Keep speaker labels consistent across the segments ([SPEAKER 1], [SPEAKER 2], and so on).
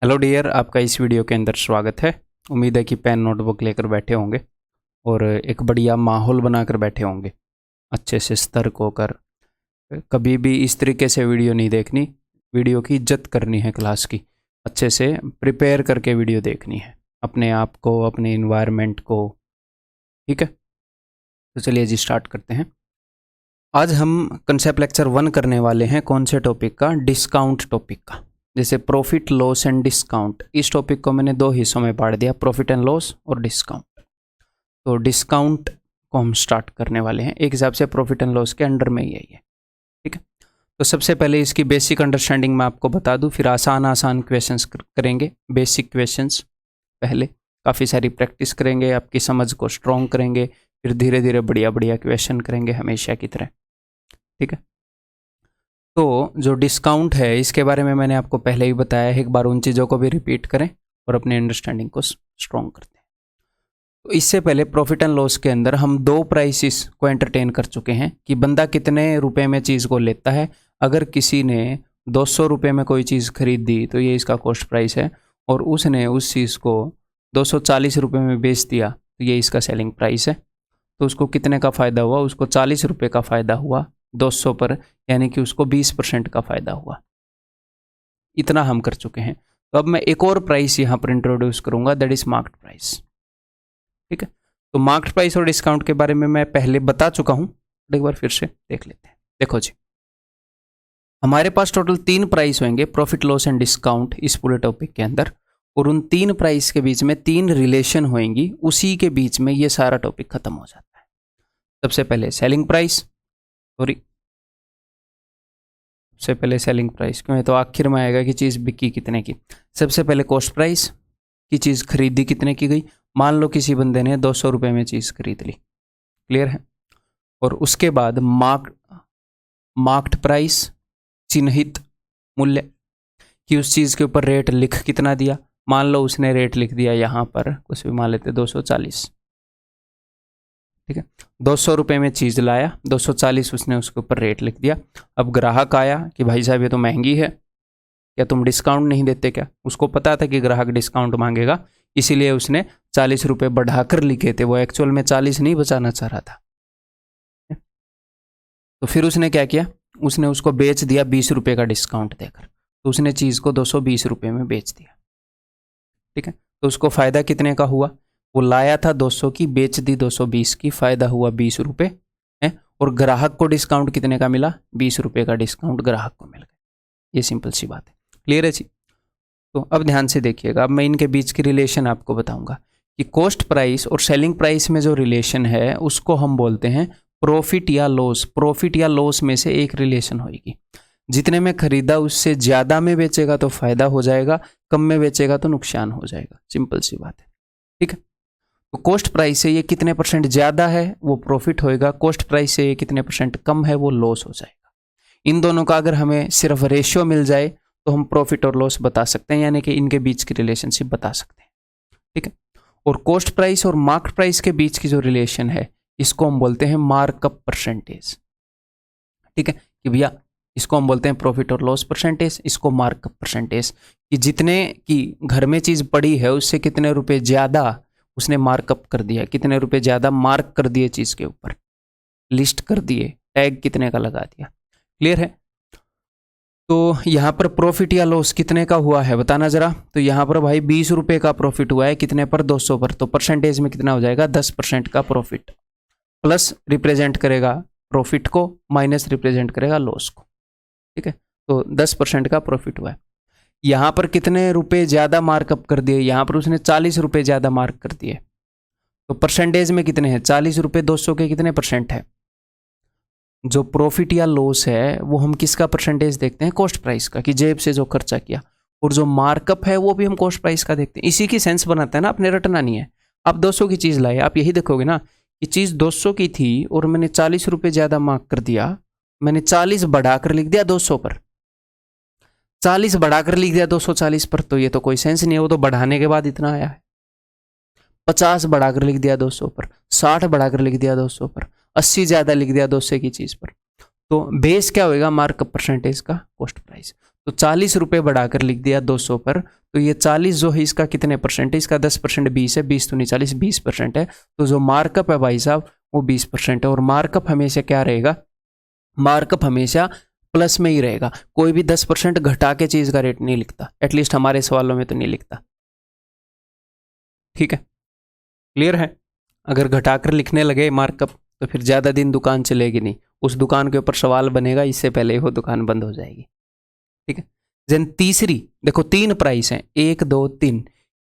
[SPEAKER 1] Hello dear, आपका इस video के अंदर स्वागत है। उम्मीद है कि पेन नोटबुक लेकर बैठे होंगे और एक बढ़िया माहौल बनाकर बैठे होंगे, अच्छे से सतर्क होकर। कभी भी इस तरीके से वीडियो नहीं देखनी, वीडियो की इज्जत करनी है, क्लास की अच्छे से प्रिपेयर करके वीडियो देखनी है, अपने आप को, अपने इन्वायरमेंट को। ठीक है, तो चलिए जी स्टार्ट करते हैं। आज हम कंसेप्ट लेक्चर 1 करने वाले हैं। कौन से टॉपिक का? डिस्काउंट टॉपिक का। जैसे प्रॉफिट, लॉस एंड डिस्काउंट, इस टॉपिक को मैंने 2 हिस्सों में बांट दिया, प्रॉफिट एंड लॉस और डिस्काउंट। तो डिस्काउंट को हम स्टार्ट करने वाले हैं, एक हिसाब से प्रॉफिट एंड लॉस के अंडर में ही है ये। ठीक है, तो सबसे पहले इसकी बेसिक अंडरस्टैंडिंग मैं आपको बता दूं, फिर आसान क्वेश्चंस करेंगे। बेसिक क्वेश्चंस पहले, काफ़ी सारी प्रैक्टिस करेंगे, आपकी समझ को स्ट्रॉन्ग करेंगे, फिर धीरे धीरे बढ़िया क्वेश्चन करेंगे हमेशा की तरह। ठीक है, तो जो डिस्काउंट है इसके बारे में मैंने आपको पहले ही बताया है, एक बार उन चीज़ों को भी रिपीट करें और अपने अंडरस्टैंडिंग को स्ट्रॉन्ग करते हैं। तो इससे पहले प्रॉफिट एंड लॉस के अंदर हम 2 प्राइसेस को एंटरटेन कर चुके हैं कि बंदा कितने रुपए में चीज़ को लेता है। अगर किसी ने 200 रुपये में कोई चीज़ खरीदी तो ये इसका कॉस्ट प्राइस है, और उसने उस चीज़ को 240 रुपये में बेच दिया तो ये इसका सेलिंग प्राइस है। तो उसको कितने का फ़ायदा हुआ? उसको 40 रुपये का फ़ायदा हुआ 200 पर, यानी कि उसको 20% का फ़ायदा हुआ। इतना हम कर चुके हैं। तो अब मैं एक और प्राइस यहाँ पर इंट्रोड्यूस करूँगा, दैट इज़ मार्केट प्राइस। ठीक है, तो मार्केट प्राइस और डिस्काउंट के बारे में मैं पहले बता चुका हूँ, एक बार फिर से देख लेते हैं। देखो जी, हमारे पास टोटल 3 प्राइस होंगे, प्रॉफिट, लॉस एंड डिस्काउंट, इस पूरे टॉपिक के अंदर। और उन 3 प्राइस के बीच में 3 रिलेशन होंगी, उसी के बीच में ये सारा टॉपिक खत्म हो जाता है। सबसे पहले सेलिंग प्राइस, सॉरी सबसे पहले सेलिंग प्राइस क्यों है, तो आखिर में आएगा कि चीज़ बिकी कितने की। सबसे पहले कॉस्ट प्राइस की चीज़ खरीदी कितने की गई। मान लो किसी बंदे ने 200 रुपये में चीज़ खरीद ली, क्लियर है। और उसके बाद मार्क्ड प्राइस, चिन्हित मूल्य, कि उस चीज़ के ऊपर रेट लिख कितना दिया। मान लो उसने रेट लिख दिया यहाँ पर, कुछ भी मान लेते 240। ठीक है, 200 रुपये में चीज़ लाया, 240 उसने उसके ऊपर रेट लिख दिया। अब ग्राहक आया कि भाई साहब ये तो महंगी है, क्या तुम डिस्काउंट नहीं देते क्या? उसको पता था कि ग्राहक डिस्काउंट मांगेगा, इसीलिए उसने 40 रुपये बढ़ाकर लिखे थे, वो एक्चुअल में 40 नहीं बचाना चाह रहा था। तो फिर उसने क्या किया, उसने उसको बेच दिया 20 रुपये का डिस्काउंट देकर, तो उसने चीज़ को 220 रुपये में बेच दिया। ठीक है, तो उसको फ़ायदा कितने का हुआ? वो लाया था 200 की, बेच दी 220 की, फ़ायदा हुआ 20 रुपये है। और ग्राहक को डिस्काउंट कितने का मिला? 20 रुपये का डिस्काउंट ग्राहक को मिल गया। ये सिंपल सी बात है, क्लियर है जी। तो अब ध्यान से देखिएगा, अब मैं इनके बीच की रिलेशन आपको बताऊंगा कि कॉस्ट प्राइस और सेलिंग प्राइस में जो रिलेशन है उसको हम बोलते हैं प्रॉफिट या लॉस। प्रॉफिट या लॉस में से एक रिलेशन होगी, जितने में खरीदा उससे ज़्यादा में बेचेगा तो फायदा हो जाएगा, कम में बेचेगा तो नुकसान हो जाएगा। सिंपल सी बात है। ठीक है, तो कॉस्ट प्राइस से ये कितने % ज़्यादा है वो प्रॉफिट होएगा, कॉस्ट प्राइस से ये कितने % कम है वो लॉस हो जाएगा। इन दोनों का अगर हमें सिर्फ रेशियो मिल जाए तो हम प्रॉफिट और लॉस बता सकते हैं, यानी कि इनके बीच की रिलेशनशिप बता सकते हैं। ठीक है, और कॉस्ट प्राइस और मार्केट प्राइस के बीच की जो रिलेशन है इसको हम बोलते हैं मार्कअप परसेंटेज। ठीक है, कि भैया इसको हम बोलते हैं प्रॉफिट और लॉस परसेंटेज, इसको मार्कअप परसेंटेज, कि जितने की घर में चीज़ पड़ी है उससे कितने रुपए ज़्यादा उसने मार्कअप कर दिया, कितने रुपए ज़्यादा मार्क कर दिए चीज़ के ऊपर, लिस्ट कर दिए, टैग कितने का लगा दिया। क्लियर है। तो यहाँ पर प्रॉफिट या लॉस कितने का हुआ है बताना जरा। तो यहाँ पर भाई 20 रुपये का प्रॉफिट हुआ है, कितने पर? 200 पर। तो परसेंटेज में कितना हो जाएगा? 10% का प्रॉफिट। प्लस रिप्रेजेंट करेगा प्रॉफिट को, माइनस रिप्रेजेंट करेगा लॉस को। ठीक है, तो 10% का प्रॉफिट हुआ है। यहाँ पर कितने रुपए ज़्यादा मार्कअप कर दिए? यहाँ पर उसने 40 रुपये ज़्यादा मार्क कर दिए, तो परसेंटेज में कितने हैं? 40 रुपये 200 के कितने % है? जो प्रॉफिट या लॉस है वो हम किसका परसेंटेज देखते हैं? कॉस्ट प्राइस का, कि जेब से जो खर्चा किया। और जो मार्कअप है वो भी हम कॉस्ट प्राइस का देखते हैं। इसी की सेंस बनाते हैं ना, अपने रटना नहीं है। आप 200 की चीज़ लाए, आप यही देखोगे ना कि चीज़ 200 की थी और मैंने 40 रुपये ज़्यादा मार्क कर दिया, मैंने 40 बढ़ाकर लिख दिया 200 पर, 40 बढ़ाकर लिख दिया 240 पर, तो ये तो कोई सेंस नहीं है, वो तो बढ़ाने के बाद इतना आया है। 50 बढ़ाकर लिख दिया 200 पर, 60 बढ़ाकर लिख दिया 200 पर, 80 ज़्यादा लिख दिया 200 की चीज़ पर, तो बेस क्या होएगा? मार्कअप परसेंटेज का कॉस्ट प्राइस। तो 40 रुपये बढ़ाकर लिख दिया 200 पर, तो ये 40 जो है इसका कितने परसेंट है, इसका 10% 20 है, 20 तो नहीं 40, 20% है। तो जो मार्कअप है भाई साहब वो 20% है। और मार्कअप हमेशा क्या रहेगा, मार्कअप हमेशा प्लस में ही रहेगा। कोई भी 10% घटा के चीज का रेट नहीं लिखता, एटलीस्ट हमारे सवालों में तो नहीं लिखता। ठीक है, क्लियर है। अगर घटाकर लिखने लगे मार्कअप तो फिर ज्यादा दिन दुकान चलेगी नहीं, उस दुकान के ऊपर सवाल बनेगा, इससे पहले ही वो दुकान बंद हो जाएगी। ठीक है। देन तीसरी देखो, 3 प्राइस हैं, 1 2 3।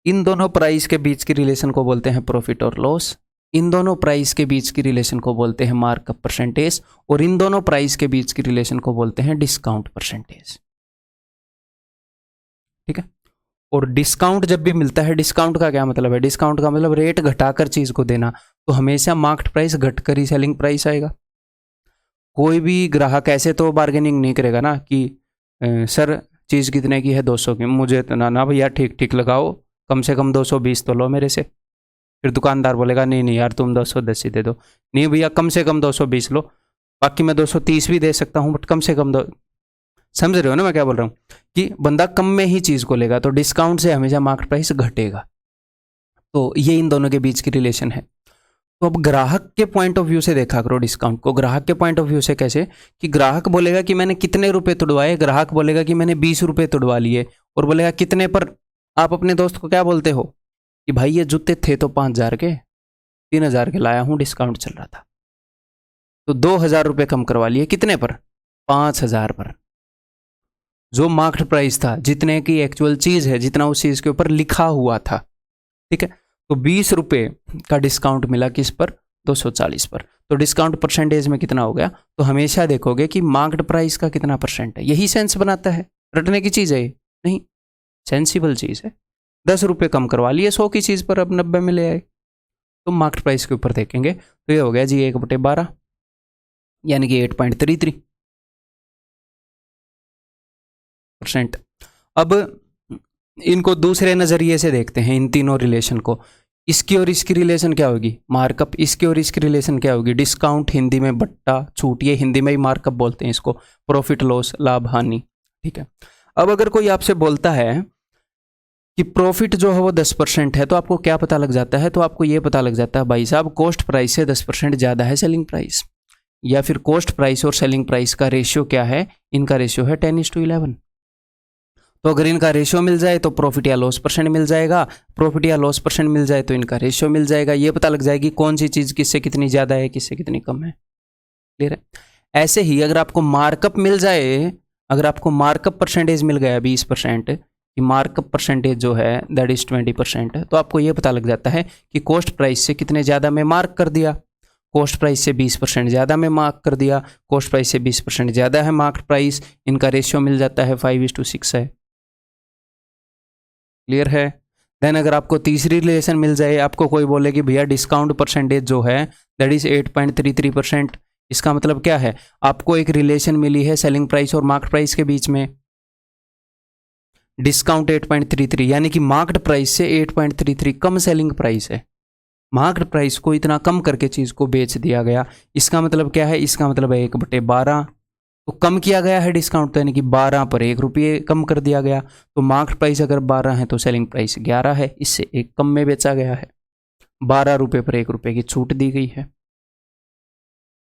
[SPEAKER 1] इन दोनों प्राइस के बीच की रिलेशन को बोलते हैं प्रॉफिट और लॉस। इन दोनों प्राइस के बीच की रिलेशन को बोलते हैं मार्कअप परसेंटेज। और इन दोनों प्राइस के बीच की रिलेशन को बोलते हैं डिस्काउंट परसेंटेज। ठीक है। और डिस्काउंट जब भी मिलता है, डिस्काउंट का क्या मतलब है, डिस्काउंट का मतलब रेट घटाकर चीज को देना। तो हमेशा मार्केट प्राइस घटकर ही सेलिंग प्राइस आएगा। कोई भी ग्राहक ऐसे तो बार्गेनिंग नहीं करेगा ना कि सर चीज कितने की है, 200 की, मुझे तो ना भैया ठीक ठीक लगाओ, कम से कम 220 तो लो मेरे से। फिर दुकानदार बोलेगा नहीं नहीं यार तुम 210 ही दे दो। नहीं भैया कम से कम 220 लो, बाकी मैं 230 भी दे सकता हूँ बट कम से कम समझ रहे हो ना मैं क्या बोल रहा हूँ, कि बंदा कम में ही चीज को लेगा। तो डिस्काउंट से हमेशा मार्केट प्राइस घटेगा। तो ये इन दोनों के बीच की रिलेशन है। तो अब ग्राहक के पॉइंट ऑफ व्यू से देखा करो डिस्काउंट को। ग्राहक के पॉइंट ऑफ व्यू से कैसे, कि ग्राहक बोलेगा कि मैंने कितने रुपए तुड़वाए, ग्राहक बोलेगा कि मैंने 20 रुपए तुड़वा लिए, और बोलेगा कितने पर। आप अपने दोस्त को क्या बोलते हो कि भाई ये जूते थे तो 5000 के, 3000 के लाया हूं, डिस्काउंट चल रहा था, तो 2000 रुपये कम करवा लिए, कितने पर, 5000 पर। जो मार्केट प्राइस था, जितने की एक्चुअल चीज है, जितना उस चीज के ऊपर लिखा हुआ था। ठीक है। तो 20 रुपये का डिस्काउंट मिला किस पर, 240 पर। तो डिस्काउंट परसेंटेज में कितना हो गया। तो हमेशा देखोगे कि मार्केट प्राइस का कितना परसेंट है। यही सेंस बनाता है, रटने की चीज है ये नहीं, सेंसिबल चीज है। 10 रुपये कम करवा लिए 100 की चीज पर, अब 90 में ले आए। तो मार्केट प्राइस के ऊपर देखेंगे तो ये हो गया जी 1/12, यानी कि 8.33%। अब इनको दूसरे नजरिए से देखते हैं, इन तीनों रिलेशन को। इसकी और इसकी रिलेशन क्या होगी, मार्कअप। इसकी और इसकी रिलेशन क्या होगी, डिस्काउंट, हिंदी में बट्टा छूट, ये हिंदी में ही मार्कअप बोलते हैं इसको, प्रॉफिट लॉस, लाभ हानि। ठीक है। अब अगर कोई आपसे बोलता है कि प्रॉफिट जो है वो 10% है, तो आपको क्या पता लग जाता है, तो आपको ये पता लग जाता है भाई साहब कॉस्ट प्राइस से 10% ज़्यादा है सेलिंग प्राइस, या फिर कॉस्ट प्राइस और सेलिंग प्राइस का रेशियो क्या है, इनका रेशियो है 10:11। तो अगर इनका रेशियो मिल जाए तो प्रॉफिट या लॉस परसेंट मिल जाएगा, प्रॉफिट या लॉस परसेंट मिल जाए तो इनका रेशियो मिल जाएगा। ये पता लग जाएगी कौन सी चीज़ किससे कितनी ज़्यादा है, किससे कितनी कम है। क्लियर है। ऐसे ही अगर आपको मार्कअप मिल जाए, अगर आपको मार्कअप परसेंटेज मिल गया 20%, कि मार्कअप परसेंटेज जो है दैट इज 20%, तो आपको ये पता लग जाता है कि कॉस्ट प्राइस से कितने ज़्यादा में मार्क कर दिया, कॉस्ट प्राइस से 20% ज़्यादा में मार्क कर दिया, कॉस्ट प्राइस से 20% ज़्यादा है मार्केट प्राइस, इनका रेशियो मिल जाता है 5:6 है। क्लियर है। देन अगर आपको तीसरी रिलेशन मिल जाए, आपको कोई बोले कि भैया डिस्काउंट परसेंटेज जो है दैट इज 8.33%, इसका मतलब क्या है, आपको एक रिलेशन मिली है सेलिंग प्राइस और मार्केट प्राइस के बीच में। डिस्काउंट 8.33 यानी कि मार्केट प्राइस से 8.33 कम सेलिंग प्राइस है, मार्केट प्राइस को इतना कम करके चीज को बेच दिया गया। इसका मतलब क्या है, इसका मतलब है 1/12, तो कम किया गया है डिस्काउंट, तो यानी कि 12 पर 1 रुपये कम कर दिया गया। तो मार्केट प्राइस अगर 12 है तो सेलिंग प्राइस 11 है, इससे 1 कम में बेचा गया है, 12 रुपये पर 1 रुपये की छूट दी गई है।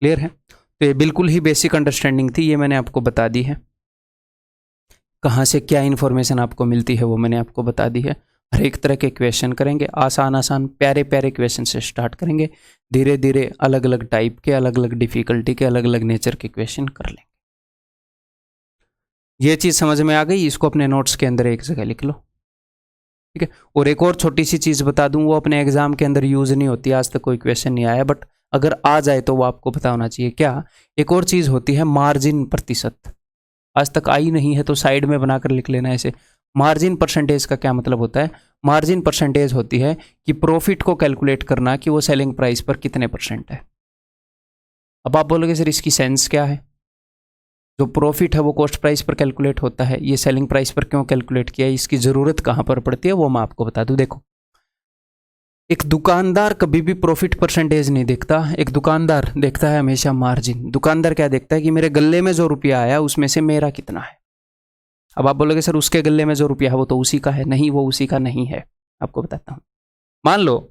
[SPEAKER 1] क्लियर है। तो ये बिल्कुल ही बेसिक अंडरस्टैंडिंग थी, ये मैंने आपको बता दी है। कहाँ से क्या इन्फॉर्मेशन आपको मिलती है वो मैंने आपको बता दी है। हर एक तरह के क्वेश्चन करेंगे, आसान आसान प्यारे प्यारे क्वेश्चन से स्टार्ट करेंगे, धीरे धीरे अलग अलग टाइप के, अलग अलग डिफिकल्टी के, अलग अलग नेचर के क्वेश्चन कर लेंगे। ये चीज़ समझ में आ गई, इसको अपने नोट्स के अंदर एक जगह लिख लो। ठीक है। और एक और छोटी सी चीज़ बता दूं, वो अपने एग्जाम के अंदर यूज़ नहीं होती, आज तक कोई क्वेश्चन नहीं आया, बट अगर आ जाए तो वो आपको पता होना चाहिए। क्या, एक और चीज़ होती है मार्जिन प्रतिशत, आज तक आई नहीं है तो साइड में बनाकर लिख लेना ऐसे। मार्जिन परसेंटेज का क्या मतलब होता है, मार्जिन परसेंटेज होती है कि प्रॉफिट को कैलकुलेट करना कि वो सेलिंग प्राइस पर कितने % है। अब आप बोलोगे सर इसकी सेंस क्या है, जो प्रॉफिट है वो कॉस्ट प्राइस पर कैलकुलेट होता है, ये सेलिंग प्राइस पर क्यों कैलकुलेट किया है, इसकी ज़रूरत कहाँ पर पड़ती है, वो मैं आपको बता दूं। देखो, एक दुकानदार कभी भी प्रॉफिट परसेंटेज नहीं देखता, एक दुकानदार देखता है हमेशा मार्जिन। दुकानदार क्या देखता है कि मेरे गल्ले में जो रुपया आया उसमें से मेरा कितना है। अब आप बोलोगे सर उसके गले में जो रुपया है वो तो उसी का है। नहीं, वो उसी का नहीं है, आपको बताता हूँ। मान लो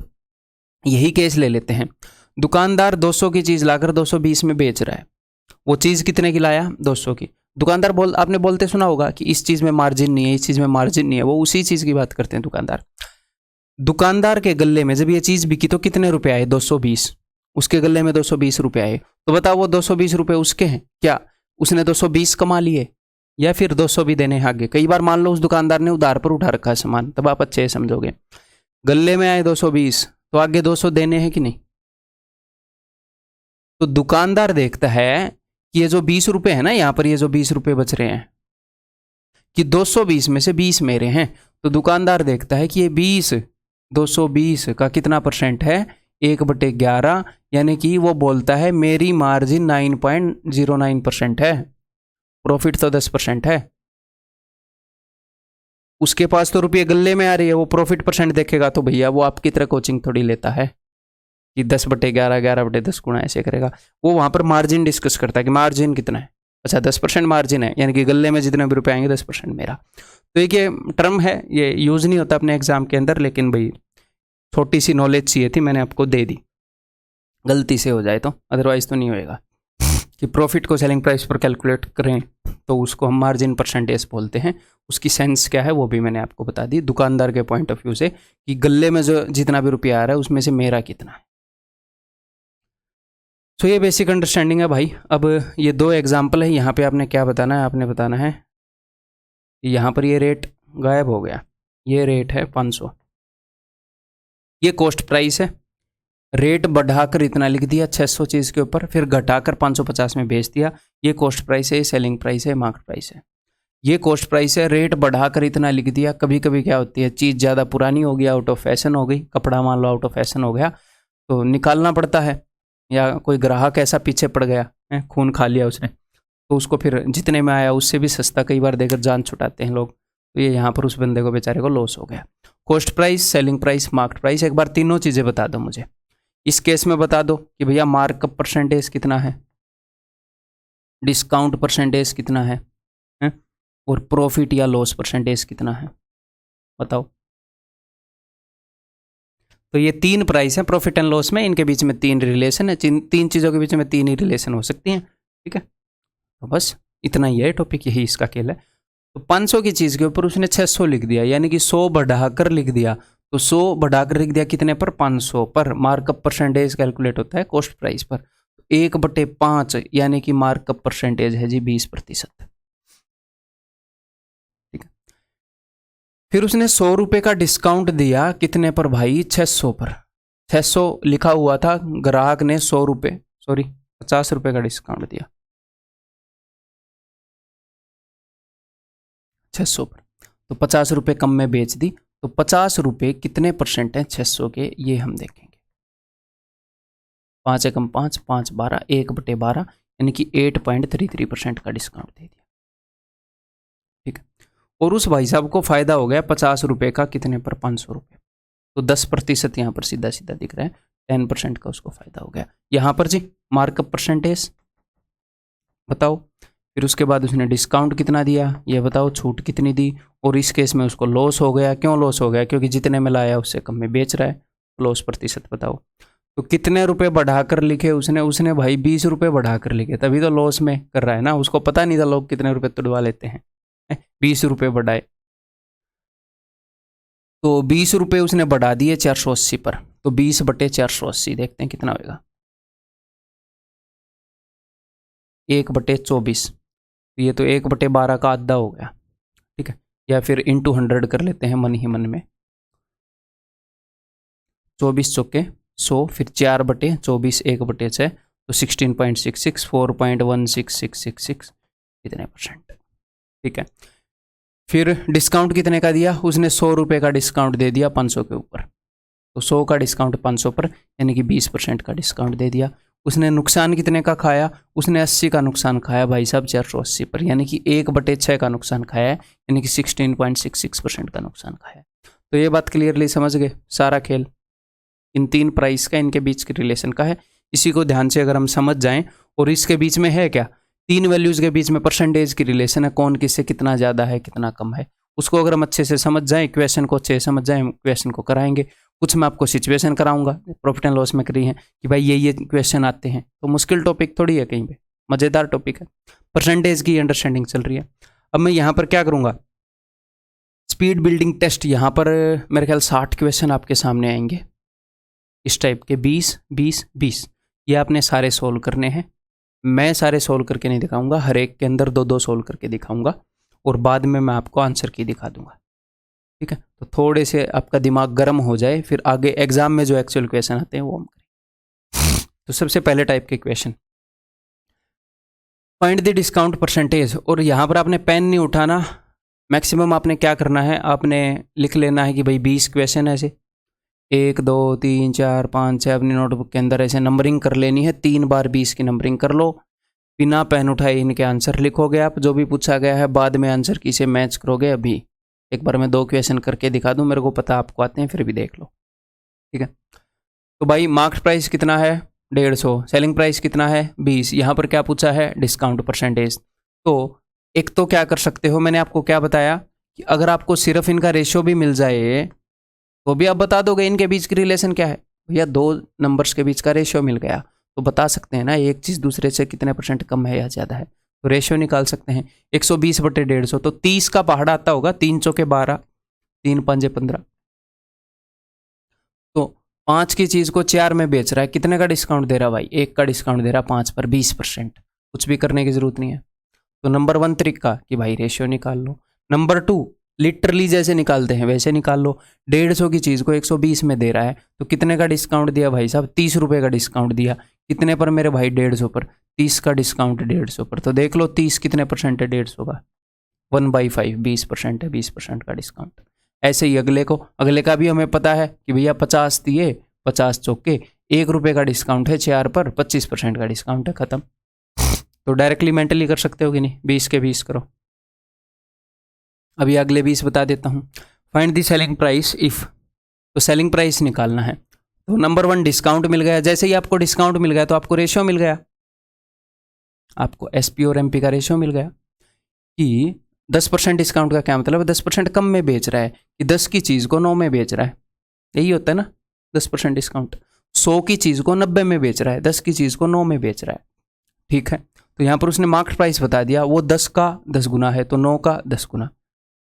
[SPEAKER 1] यही केस ले लेते हैं, दुकानदार 200 की चीज़ लाकर 220 में बेच रहा है। वो चीज़ कितने की लाया? 200 की। दुकानदार आपने बोलते सुना होगा कि इस चीज़ में मार्जिन नहीं है, इस चीज़ में मार्जिन नहीं है। वो उसी चीज़ की बात करते हैं दुकानदार। दुकानदार के गले में जब ये चीज़ बिकी तो कितने रुपए आए? 220। उसके गले में 220 रुपए आए। तो बताओ वो 220 रुपए उसके हैं क्या? उसने 220 कमा लिए या फिर 200 भी देने हैं आगे? कई बार मान लो उस दुकानदार ने उधार पर उठा रखा है सामान, तब आप अच्छे समझोगे। गले में आए 220 तो आगे 200 देने हैं कि नहीं? तो दुकानदार देखता है कि ये जो 20 रुपए है ना, यहां पर ये जो 20 रुपए बच रहे हैं कि 220 में से 20 मेरे हैं, तो दुकानदार देखता है कि ये 20 220 का कितना परसेंट है? 1/11, यानी कि वो बोलता है मेरी मार्जिन 9.09% है, प्रॉफिट तो 10% है। उसके पास तो रुपये गले में आ रही है, वो प्रॉफिट परसेंट देखेगा तो भैया वो आपकी तरह कोचिंग थोड़ी लेता है कि 10/11 11/10 गुणा ऐसे करेगा। वो वहां पर मार्जिन डिस्कस करता है कि मार्जिन कितना है। अच्छा 10% मार्जिन है, यानी कि गले में जितने भी रुपए आएंगे 10% मेरा। तो एक ये टर्म है, ये यूज नहीं होता अपने एग्जाम के अंदर, लेकिन भाई छोटी सी नॉलेज चाहिए थी, मैंने आपको दे दी। गलती से हो जाए तो, अदरवाइज तो नहीं होएगा। कि प्रॉफिट को सेलिंग प्राइस पर कैलकुलेट करें तो उसको हम मार्जिन परसेंटेज बोलते हैं। उसकी सेंस क्या है वो भी मैंने आपको बता दी दुकानदार के पॉइंट ऑफ व्यू से, कि गले में जो जितना भी रुपया आ रहा है उसमें से मेरा कितना है। तो ये बेसिक अंडरस्टैंडिंग है भाई। अब ये 2 एग्जाम्पल है, यहाँ पे आपने क्या बताना है? आपने बताना है यहाँ पर ये रेट गायब हो गया, ये रेट है 500, ये कॉस्ट प्राइस है। रेट बढ़ाकर इतना लिख दिया 600 चीज़ के ऊपर, फिर घटाकर 550 में बेच दिया। ये कॉस्ट प्राइस है, ये सेलिंग प्राइस है, मार्केट प्राइस है। ये कॉस्ट प्राइस है, रेट बढ़ाकर इतना लिख दिया। कभी कभी क्या होती है, चीज़ ज़्यादा पुरानी हो गई, आउट ऑफ फैशन हो गई, कपड़ा मान लो आउट ऑफ फैशन हो गया तो निकालना पड़ता है, या कोई ग्राहक ऐसा पीछे पड़ गया है, खून खा लिया उसने, तो उसको फिर जितने में आया उससे भी सस्ता कई बार देकर जान छुटाते हैं लोग। तो ये यहाँ पर उस बंदे को बेचारे को लॉस हो गया। Cost price, selling price, market price. एक बार तीनों चीज़ें बता दो मुझे। इस केस में बता दो कि भैया मार्कअप परसेंटेज कितना है, डिस्काउंट परसेंटेज कितना है, और प्रॉफिट या लॉस परसेंटेज कितना है, बताओ। तो ये 3 प्राइस है प्रॉफिट एंड लॉस में, इनके बीच में 3 रिलेशन है। 3 चीज़ों के बीच में 3 ही रिलेशन हो सकती हैं, ठीक है। तो बस इतना ही है टॉपिक, यही इसका खेल है। तो 500 की चीज़ के ऊपर उसने 600 लिख दिया, यानी कि 100 बढ़ाकर लिख दिया। तो 100 बढ़ाकर लिख दिया कितने पर? 500 पर। मार्कअप परसेंटेज कैलकुलेट होता है कॉस्ट प्राइस पर। 1/5 यानी कि मार्कअप परसेंटेज है जी 20%, ठीक है। फिर उसने 100 रुपये का डिस्काउंट दिया कितने पर भाई? 600 पर। 600 लिखा हुआ था, ग्राहक ने 100 रुपये, सॉरी 50 रुपये का डिस्काउंट दिया 600 पर, तो 50 रुपये कम में बेच दी। तो 50 रुपये कितने परसेंट हैं 600 के, ये हम देखेंगे। 5 एकम 5, 5 12, 1/12 यानी कि 8.33% का डिस्काउंट दे दिया, ठीक है। और उस भाई साहब को फायदा हो गया 50 रुपये का, कितने पर? 500 रुपये। तो 10% यहाँ पर सीधा सीधा दिख रहा है, 10% का उसको फायदा हो गया। यहाँ पर जी मार्कअप परसेंटेज बताओ। फिर उसके बाद उसने डिस्काउंट कितना दिया ये बताओ, छूट कितनी दी। और इस केस में उसको लॉस हो गया। क्यों लॉस हो गया? क्योंकि जितने में लाया उससे कम में बेच रहा है। लॉस प्रतिशत बताओ। तो कितने रुपए बढ़ाकर लिखे उसने भाई 20 रुपये बढ़ाकर लिखे, तभी तो लॉस में कर रहा है ना। उसको पता नहीं था लोग कितने रुपए तुड़वा लेते हैं, 20 रुपये बढ़ाए। तो 20 रुपये उसने बढ़ा दिए 480 पर, तो 20/480 देखते हैं कितना होगा, 1/24। ये तो 1/12 का आधा हो गया, ठीक है। या फिर इंटू 100 कर लेते हैं मन ही मन में। 24 चौके 100, फिर 4/24, 1/6, तो 16.66, 4.16666 कितने परसेंट, ठीक है। फिर डिस्काउंट कितने का दिया उसने? 100 रुपये का डिस्काउंट दे दिया 500 के ऊपर। तो 100 का डिस्काउंट 500 पर, यानी कि 20% का डिस्काउंट दे दिया। उसने नुकसान कितने का खाया? उसने 80 का नुकसान खाया भाई साहब 480 पर, यानी कि 1/6 का नुकसान खाया है, यानी कि 16.66% का नुकसान खाया। तो ये बात क्लियरली समझ गए, सारा खेल इन 3 प्राइस का, इनके बीच के रिलेशन का है। इसी को ध्यान से अगर हम समझ जाएं, और इसके बीच में है क्या तीन वैल्यूज के बीच में परसेंटेज की रिलेशन है, कौन किससे कितना ज़्यादा है कितना कम है, उसको अगर हम अच्छे से समझ जाएं, इक्वेशन को अच्छे से समझ जाएं, इक्वेशन को कराएंगे। कुछ मैं आपको सिचुएशन कराऊंगा, प्रॉफिट एंड लॉस में करी है कि भाई ये क्वेश्चन आते हैं, तो मुश्किल टॉपिक थोड़ी है, कहीं पे मज़ेदार टॉपिक है, परसेंटेज की अंडरस्टैंडिंग चल रही है। अब मैं यहाँ पर क्या करूँगा, स्पीड बिल्डिंग टेस्ट, यहाँ पर मेरे ख्याल 60 क्वेश्चन आपके सामने आएंगे इस टाइप के, 20 20 20, ये आपने सारे सोल्व करने हैं। मैं सारे सोल्व करके नहीं दिखाऊंगा, हर एक के अंदर 2-2 सोल्व करके दिखाऊंगा और बाद में मैं आपको आंसर की दिखा दूंगा, ठीक है। तो थोड़े से आपका दिमाग गर्म हो जाए, फिर आगे एग्जाम में जो एक्चुअल क्वेश्चन आते हैं वो हम करें। तो सबसे पहले टाइप के question, find the discount percentage, और यहाँ पर आपने पेन नहीं उठाना, मैक्सिमम आपने क्या करना है, आपने लिख लेना है कि भाई 20 क्वेश्चन ऐसे 1 2 3 4 5 6 अपनी नोटबुक के अंदर ऐसे नंबरिंग कर लेनी है, 3 बार 20 की नंबरिंग कर लो, बिना पेन उठाए इनके आंसर लिखोगे आप, जो भी पूछा गया है बाद में आंसर की से मैच करोगे। अभी एक बार मैं 2 क्वेश्चन करके दिखा दूं, मेरे को पता आपको आते हैं, फिर भी देख लो, ठीक है। तो भाई मार्केट प्राइस कितना है 150, सेलिंग प्राइस कितना है 20, यहाँ पर क्या पूछा है डिस्काउंट परसेंटेज। तो एक तो क्या कर सकते हो, मैंने आपको क्या बताया कि अगर आपको सिर्फ इनका रेशियो भी मिल जाए तो भी आप बता दोगे इनके बीच की रिलेशन क्या है, भैया 2 नंबर्स के बीच का रेशियो मिल गया तो बता सकते हैं ना एक चीज़ दूसरे से कितने परसेंट कम है या ज़्यादा है, तो रेशियो निकाल सकते हैं। 120/150 तो 30 का पहाड़ा आता होगा, 3 चौके 12, 3 पंजे 15, तो 5 की चीज़ को 4 में बेच रहा है, कितने का डिस्काउंट दे रहा है भाई, 1 का डिस्काउंट दे रहा है 5 पर 20%, कुछ भी करने की जरूरत नहीं है। तो नंबर 1 तरीका कि भाई रेशियो निकाल लो। नंबर 2 लिटरली जैसे निकालते हैं वैसे निकाल लो, 150 की चीज़ को 120 में दे रहा है तो कितने का डिस्काउंट दिया भाई साहब, 30 रुपये का डिस्काउंट दिया, कितने पर मेरे भाई 150 पर, 30 का डिस्काउंट 150 पर, तो देख लो 30 कितने परसेंट है 150 का, 1/5 20% है, 20% का डिस्काउंट। ऐसे ही अगले का भी हमें पता है कि भैया 50 दिए, 50 चौके 1 रुपये का डिस्काउंट है 4 पर, 25% का डिस्काउंट है, खत्म। तो डायरेक्टली मेंटली कर सकते हो कि नहीं, 20 के 20 करो। अभी अगले 20 बता देता हूँ। Find the selling price if, तो सेलिंग प्राइस निकालना है। तो नंबर 1 डिस्काउंट मिल गया, जैसे ही आपको डिस्काउंट मिल गया तो आपको रेशियो मिल गया, आपको एसपी और एमपी का रेशियो मिल गया कि 10% डिस्काउंट का क्या मतलब है, 10% कम में बेच रहा है कि 10 की चीज़ को 9 में बेच रहा है, यही होता है ना 10% डिस्काउंट। 100 की चीज़ को 90 में बेच रहा है, 10 की चीज़ को 9 में बेच रहा है, ठीक है। तो यहाँ पर उसने मार्केट प्राइस बता दिया, वो 10 का 10 गुना है तो 9 का 10 गुना,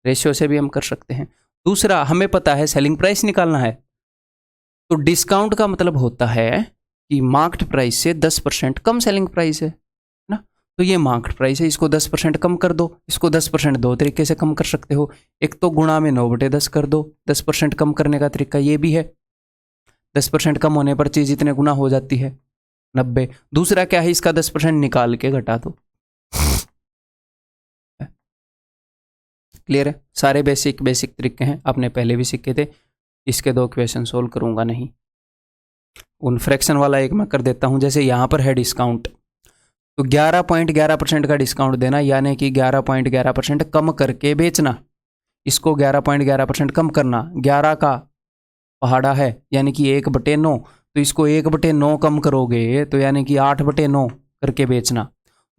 [SPEAKER 1] रेशियो से भी हम कर सकते हैं। दूसरा हमें पता है सेलिंग प्राइस निकालना है, तो डिस्काउंट का मतलब होता है कि मार्केट प्राइस से 10% कम सेलिंग प्राइस है ना, तो ये मार्केट प्राइस है, इसको 10% कम कर दो, इसको 10% 2 तरीके से कम कर सकते हो, एक तो गुणा में 9/10 कर दो, 10% कम करने का तरीका ये भी है, 10% कम होने पर चीज़ इतने गुना हो जाती है 90। दूसरा क्या है, इसका 10% निकाल के घटा दो, क्लियर है। सारे बेसिक तरीके हैं, आपने पहले भी सीखे थे। इसके 2 क्वेश्चन सोल्व करूंगा नहीं, उन फ्रैक्शन वाला एक मैं कर देता हूं। जैसे यहाँ पर है डिस्काउंट, तो 11.11% का डिस्काउंट देना, यानी कि 11.11% कम करके बेचना, इसको 11.11% कम करना, 11 का पहाड़ा है यानी कि 1/9, तो इसको 1/9 कम करोगे तो यानी कि 8/9 करके बेचना,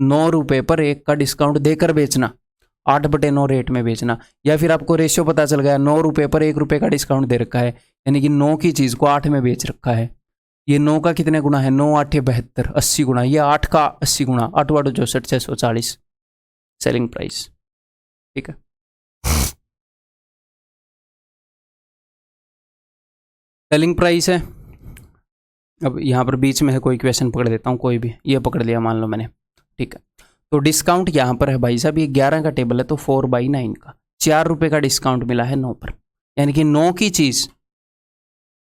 [SPEAKER 1] 9 रुपये पर 1 का डिस्काउंट देकर बेचना, 8/9 रेट में बेचना। या फिर आपको रेशियो पता चल गया, 9 रुपये पर 1 रुपये का डिस्काउंट दे रखा है, यानी कि 9 की चीज़ को 8 में बेच रखा है, ये 9 का कितने गुना है, 9 8 72, 80 गुना, ये 8 का 80 गुना, 8 8 64 640 सेलिंग प्राइस, ठीक है। सेलिंग प्राइस है। अब यहाँ पर बीच में है कोई क्वेश्चन पकड़ देता हूँ, कोई भी, ये पकड़ लिया मान लो मैंने, ठीक है। तो डिस्काउंट यहाँ पर है भाई साहब, ये 11 का टेबल है तो 4/9 का 4 रुपये का डिस्काउंट मिला है 9 पर, यानी कि 9 की चीज़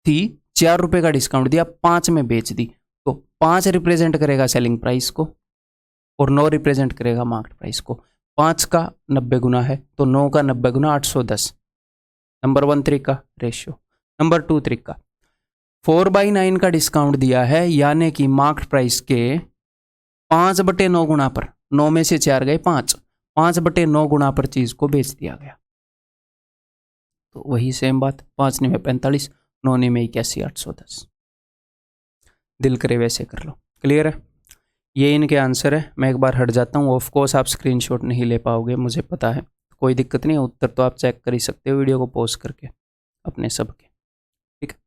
[SPEAKER 1] थी, 4 रुपये का डिस्काउंट दिया, 5 में बेच दी, तो 5 रिप्रेजेंट करेगा सेलिंग प्राइस को और 9 रिप्रेजेंट करेगा मार्केट प्राइस को। 5 का 90 गुना है तो 9 का 90 गुना 810। नंबर 1 तरीका रेशियो। नंबर 2 तरीका, 4/9 का डिस्काउंट दिया है, यानी कि मार्केट प्राइस के 5/9 गुना पर, 9 में से 4 गए 5, 5/9 गुना पर चीज़ को बेच दिया गया। तो वही सेम बात, 5 में 45, 9 में 81 810, दिल करे वैसे कर लो, क्लियर है। ये इनके आंसर है। मैं एक बार हट जाता हूँ। ऑफ कोर्स आप स्क्रीनशॉट नहीं ले पाओगे, मुझे पता है, कोई दिक्कत नहीं है। उत्तर तो आप चेक कर ही सकते हो वीडियो को पॉज करके अपने सबके, ठीक है।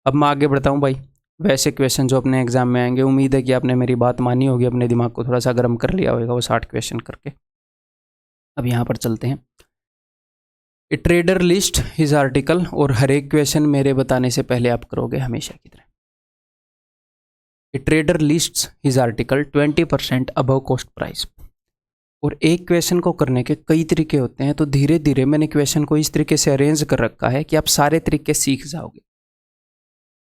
[SPEAKER 1] अब मैं आगे बढ़ता हूँ भाई। वैसे क्वेश्चन जो अपने एग्जाम में आएंगे, उम्मीद है कि आपने मेरी बात मानी होगी, अपने दिमाग को थोड़ा सा गर्म कर लिया होगा वो 60 क्वेश्चन करके। अब यहाँ पर चलते हैं। ए ट्रेडर लिस्ट हिज आर्टिकल, और हर एक क्वेश्चन मेरे बताने से पहले आप करोगे हमेशा की तरह। ए trader lists his article 20% above cost price. और एक क्वेश्चन को करने के कई तरीके होते हैं, तो धीरे धीरे मैंने क्वेश्चन को इस तरीके से अरेंज कर रखा है कि आप सारे तरीके सीख जाओगे।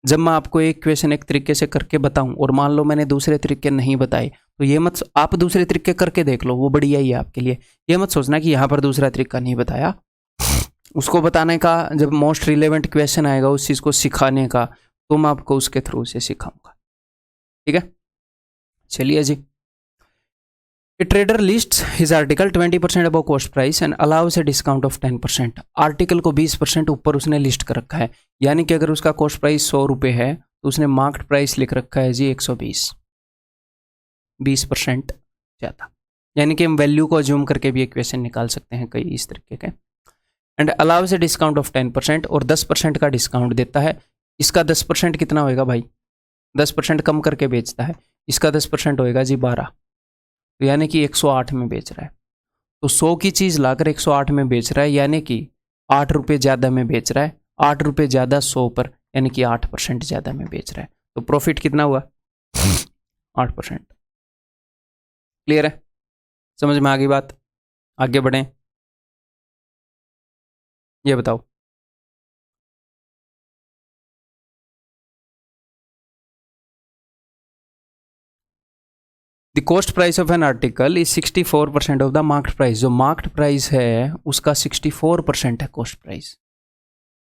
[SPEAKER 1] जब मैं आपको एक क्वेश्चन एक तरीके से करके बताऊं और मान लो मैंने दूसरे तरीके नहीं बताए, तो ये मत, आप दूसरे तरीके करके देख लो, वो बढ़िया ही है आपके लिए। ये मत सोचना कि यहाँ पर दूसरा तरीका नहीं बताया। उसको बताने का जब मोस्ट रिलेवेंट क्वेश्चन आएगा उस चीज़ को सिखाने का, तो मैं आपको उसके थ्रू से सिखाऊंगा, ठीक है। चलिए जी। A trader lists his article 20% above cost price and allows a discount of 10%। Article को 20% ऊपर उसने लिस्ट कर रखा है, यानी कि अगर उसका कॉस्ट प्राइस 100 रुपये है तो उसने मार्केट प्राइस लिख रखा है जी 120, 20% ज़्यादा। यानी कि हम वैल्यू को अज्यूम करके भी एक क्वेश्चन निकाल सकते हैं कई इस तरीके के। And allows A discount of 10%, और 10% का डिस्काउंट देता है। इसका 10% कितना होएगा भाई? 10% कम करके बेचता है। इसका 10% होएगा जी 12, तो यानी कि 108 में बेच रहा है। तो 100 की चीज़ लाकर 108 में बेच रहा है, यानी कि 8 रुपये ज़्यादा में बेच रहा है। 8 रुपये ज़्यादा 100 पर, यानी कि 8% ज़्यादा में बेच रहा है। तो प्रॉफिट कितना हुआ? 8%। क्लियर है? समझ में आ गई बात? आगे बढ़ें। ये बताओ, the cost price of an article is 64% of the market price. जो मार्केट प्राइस है उसका 64% है कॉस्ट प्राइस।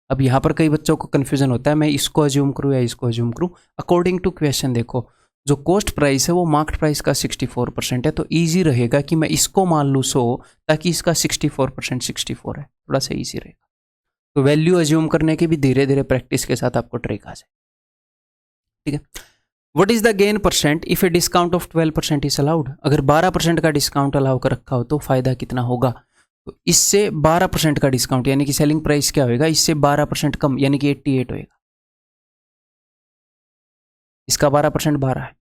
[SPEAKER 1] अब यहाँ पर कई बच्चों को कन्फ्यूजन होता है, मैं इसको अज्यूम करूँ या इसको अज्यूम करूँ। अकॉर्डिंग टू क्वेश्चन देखो, जो कॉस्ट प्राइस है वो मार्केट प्राइस का 64% है, तो ईजी रहेगा कि मैं इसको मान लूँ 100, ताकि इसका 64% 64 है, थोड़ा सा ईजी रहेगा। तो वैल्यू अज्यूम करने की भी धीरे धीरे प्रैक्टिस के साथ आपको ट्रिक आ जाए, ठीक है। What is the gain percent if A discount of 12% is allowed? अगर 12% का डिस्काउंट अलाउ कर रखा हो तो फायदा कितना होगा? तो इससे 12% का डिस्काउंट, यानी कि सेलिंग प्राइस क्या होगा? इससे 12% कम, यानी कि 88 होएगा। इसका 12% 12 है,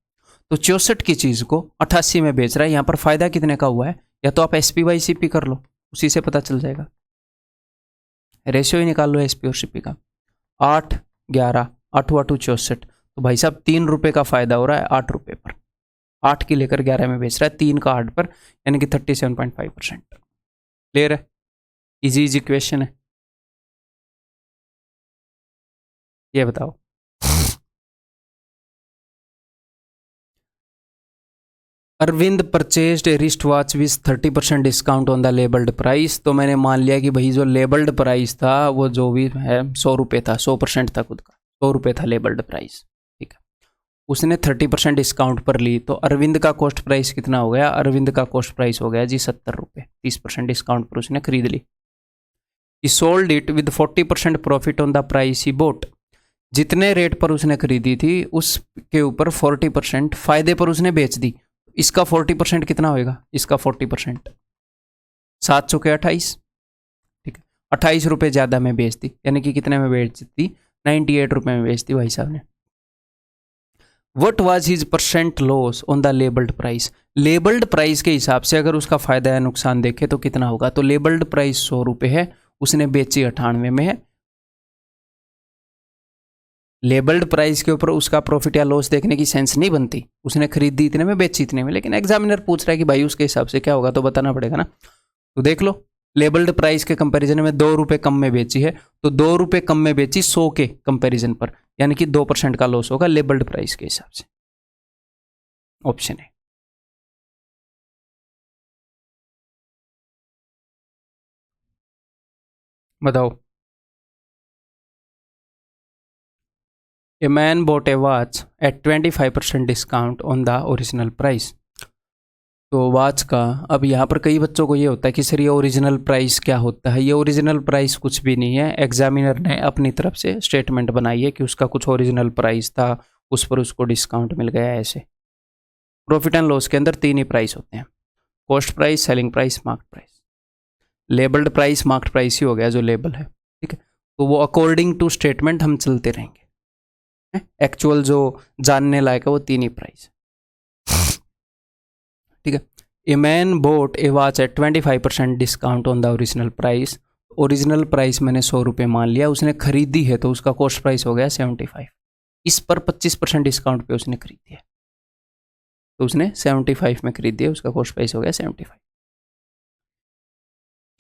[SPEAKER 1] तो 64 की चीज को 88 में बेच रहा है। यहां पर फायदा कितने का हुआ है? या तो आप एसपी बाई सीपी कर लो, उसी से पता चल जाएगा। रेशियो ही निकाल लो एसपी और सीपी का। 8 11 8 8 64, तो भाई साहब 3 रुपये का फायदा हो रहा है 8 रुपये पर। 8 की लेकर 11 में बेच रहा है, 3 का 8 पर, यानी कि 37.5%। क्लियर है? इजी इजी क्वेश्चन है। ये बताओ, Arvind purchased a wrist watch with 30% discount on the labelled price. तो मैंने मान लिया कि भाई जो लेबल्ड प्राइस था वो जो भी है 100 रुपये था, 100% था खुद का, 100 रुपये था लेबल्ड प्राइस, ठीक है। उसने 30% डिस्काउंट पर ली, तो अरविंद का कॉस्ट प्राइस कितना हो गया? अरविंद का कॉस्ट प्राइस हो गया जी 70 रुपये। 30% डिस्काउंट पर उसने खरीद ली। He sold it with 40% profit on the price he bought. जितने रेट पर उसने खरीदी थी उसके ऊपर 40% फायदे पर उसने बेच दी। इसका 40% कितना होएगा? इसका 40% 7 चौके 28, ठीक है। 28 रुपये ज़्यादा में बेच दी, यानी कि कितने में बेच दी? 98 रुपये में बेच दी भाई साहब ने। What was his percent loss on the labelled price? Labelled price के हिसाब से अगर उसका फायदा या नुकसान देखे तो कितना होगा? तो लेबल्ड प्राइस 100 रुपये है, उसने बेची 98 में है। लेबल्ड प्राइस के ऊपर उसका प्रॉफिट या लॉस देखने की सेंस नहीं बनती। उसने खरीदी इतने में, बेची इतने में, लेकिन एग्जामिनर पूछ रहा है कि भाई उसके हिसाब से क्या होगा, तो बताना पड़ेगा ना। तो देख लो, लेबल्ड प्राइस के कंपैरिजन में 2 रुपये कम में बेची है, तो 2 रुपये कम में बेची 100 के कंपैरिजन पर, यानी कि 2% का लॉस होगा लेबल्ड प्राइस के हिसाब से। ऑप्शन है। बताओ, a man bought a watch at 25% discount on the original price. तो वॉच का, अब यहाँ पर कई बच्चों को ये होता है कि सर ये ओरिजिनल प्राइस क्या होता है? ये ओरिजिनल प्राइस कुछ भी नहीं है, एग्जामिनर ने अपनी तरफ से स्टेटमेंट बनाई है कि उसका कुछ ओरिजिनल प्राइस था, उस पर उसको डिस्काउंट मिल गया ऐसे। प्रॉफिट एंड लॉस के अंदर तीन ही प्राइस होते हैं, cost price, selling price, market price. Labelled price market price ही हो गया जो लेबल है, ठीक है। तो वो अकॉर्डिंग टू स्टेटमेंट हम चलते रहेंगे। एक्चुअल जो जानने लायक है वो तीन ही प्राइस, ठीक है। A man bought a watch at 25% discount on the original price. Original price मैंने 100 रुपये मान लिया, उसने खरीदी है तो उसका कॉस्ट प्राइस हो गया 75। इस पर 25% डिस्काउंट पे उसने खरीदी है, तो उसने 75 में खरीदी है, उसका कॉस्ट प्राइस हो गया 75।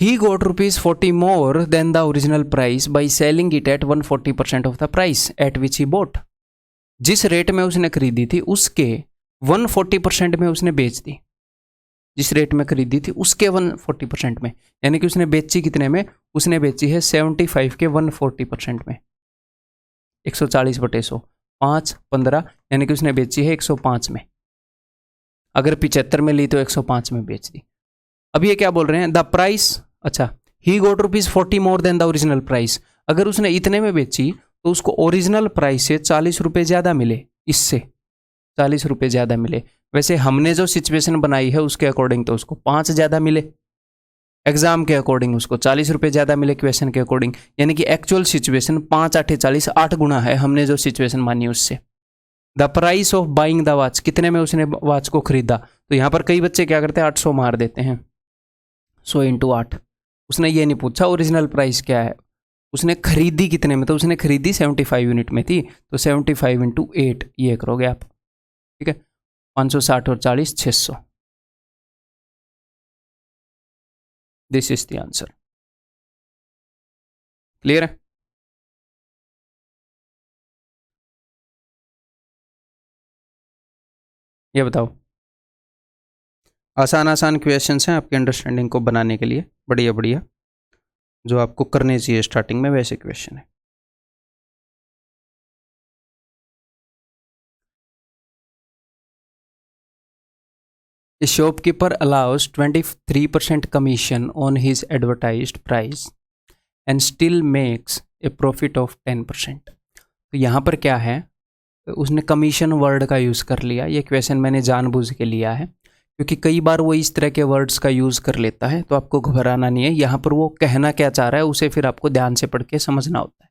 [SPEAKER 1] He got ₹40 more than the original price by selling it at 140% of the price at which he bought। जिस रेट में उसने खरीदी थी उसके 140% में उसने बेच दी, जिस रेट में खरीदी थी उसके 140% में, यानी कि उसने बेची कितने में, उसने बेची है 75 के 140% में, 140/100, 5 15, यानी कि उसने बेची है 105 में। अगर 75 में ली तो 105 में बेच दी। अब ये क्या बोल रहे हैं, द प्राइस, अच्छा, ही गोट ₹40 more than the original price. अगर उसने इतने में बेची तो उसको ओरिजिनल प्राइस से 40 रुपये ज़्यादा मिले, इससे 40 रुपये ज़्यादा मिले। वैसे हमने जो सिचुएशन बनाई है उसके अकॉर्डिंग तो उसको 5 ज़्यादा मिले, एग्जाम के अकॉर्डिंग उसको 40 रुपये ज़्यादा मिले क्वेश्चन के अकॉर्डिंग, यानी कि एक्चुअल सिचुएशन 5 8 40, 8 गुना है हमने जो सिचुएशन मानी उससे। The price of buying the watch, कितने में उसने वॉच को खरीदा, तो यहाँ पर कई बच्चे क्या करते हैं 800 मार देते हैं, 100 × 8। उसने ये नहीं पूछा ओरिजिनल प्राइस क्या है, उसने खरीदी कितने में, तो उसने खरीदी 75 यूनिट में थी, तो 75 × 8 ये करोगे आप, ठीक है। 560 और 40 600, this is the answer. Clear है? ये बताओ, आसान आसान क्वेश्चंस हैं आपके अंडरस्टैंडिंग को बनाने के लिए, बढ़िया बढ़िया, जो आपको करने चाहिए स्टार्टिंग में, वैसे क्वेश्चन है। A shopkeeper allows 23% commission on his advertised price and still makes a profit of 10%। तो यहाँ पर क्या है, उसने कमीशन वर्ड का यूज़ कर लिया। ये क्वेश्चन मैंने जानबूझ के लिया है क्योंकि कई बार वो इस तरह के वर्ड्स का यूज़ कर लेता है, तो आपको घबराना नहीं है। यहाँ पर वो कहना क्या चाह रहा है उसे फिर आपको ध्यान से पढ़ के समझना होता है।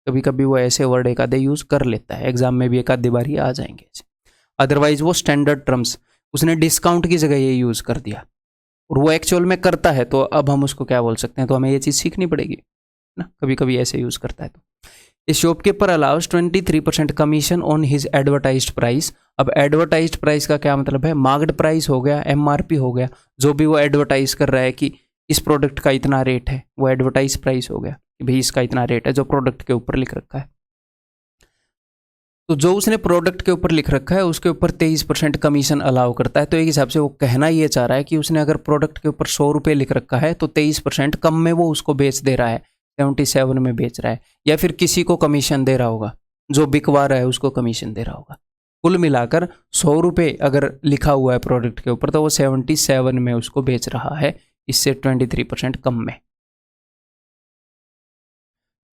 [SPEAKER 1] कभी कभी वो ऐसे वर्ड एक आधे यूज़ कर लेता है, एग्जाम में भी एक आधी बारी आ जाएंगे ऐसे, अदरवाइज वो स्टैंडर्ड टर्म्स, उसने डिस्काउंट की जगह ये यूज़ कर दिया और वो एक्चुअल में करता है, तो अब हम उसको क्या बोल सकते हैं, तो हमें ये चीज़ सीखनी पड़ेगी ना, कभी कभी ऐसे यूज़ करता है। तो ए shopkeeper allows 23% commission on his advertised price. अब एडवर्टाइज्ड प्राइस का क्या मतलब है, मार्केट प्राइस हो गया, MRP हो गया, जो भी वो एडवर्टाइज कर रहा है कि इस प्रोडक्ट का इतना रेट है, वो एडवर्टाइज प्राइस हो गया कि भाई इसका इतना रेट है, जो प्रोडक्ट के ऊपर लिख रखा है। तो जो उसने प्रोडक्ट के ऊपर लिख रखा है उसके ऊपर 23% कमीशन अलाउ करता है। तो एक हिसाब से वो कहना ये चाह रहा है कि उसने अगर प्रोडक्ट के ऊपर 100 रुपये लिख रखा है तो 23% कम में वो उसको बेच दे रहा है, 77 में बेच रहा है, या फिर किसी को कमीशन दे रहा होगा, जो बिकवा रहा है उसको कमीशन दे रहा होगा। कुल मिलाकर 100 रुपये अगर लिखा हुआ है प्रोडक्ट के ऊपर तो वो 77 में उसको बेच रहा है, इससे 23% कम में।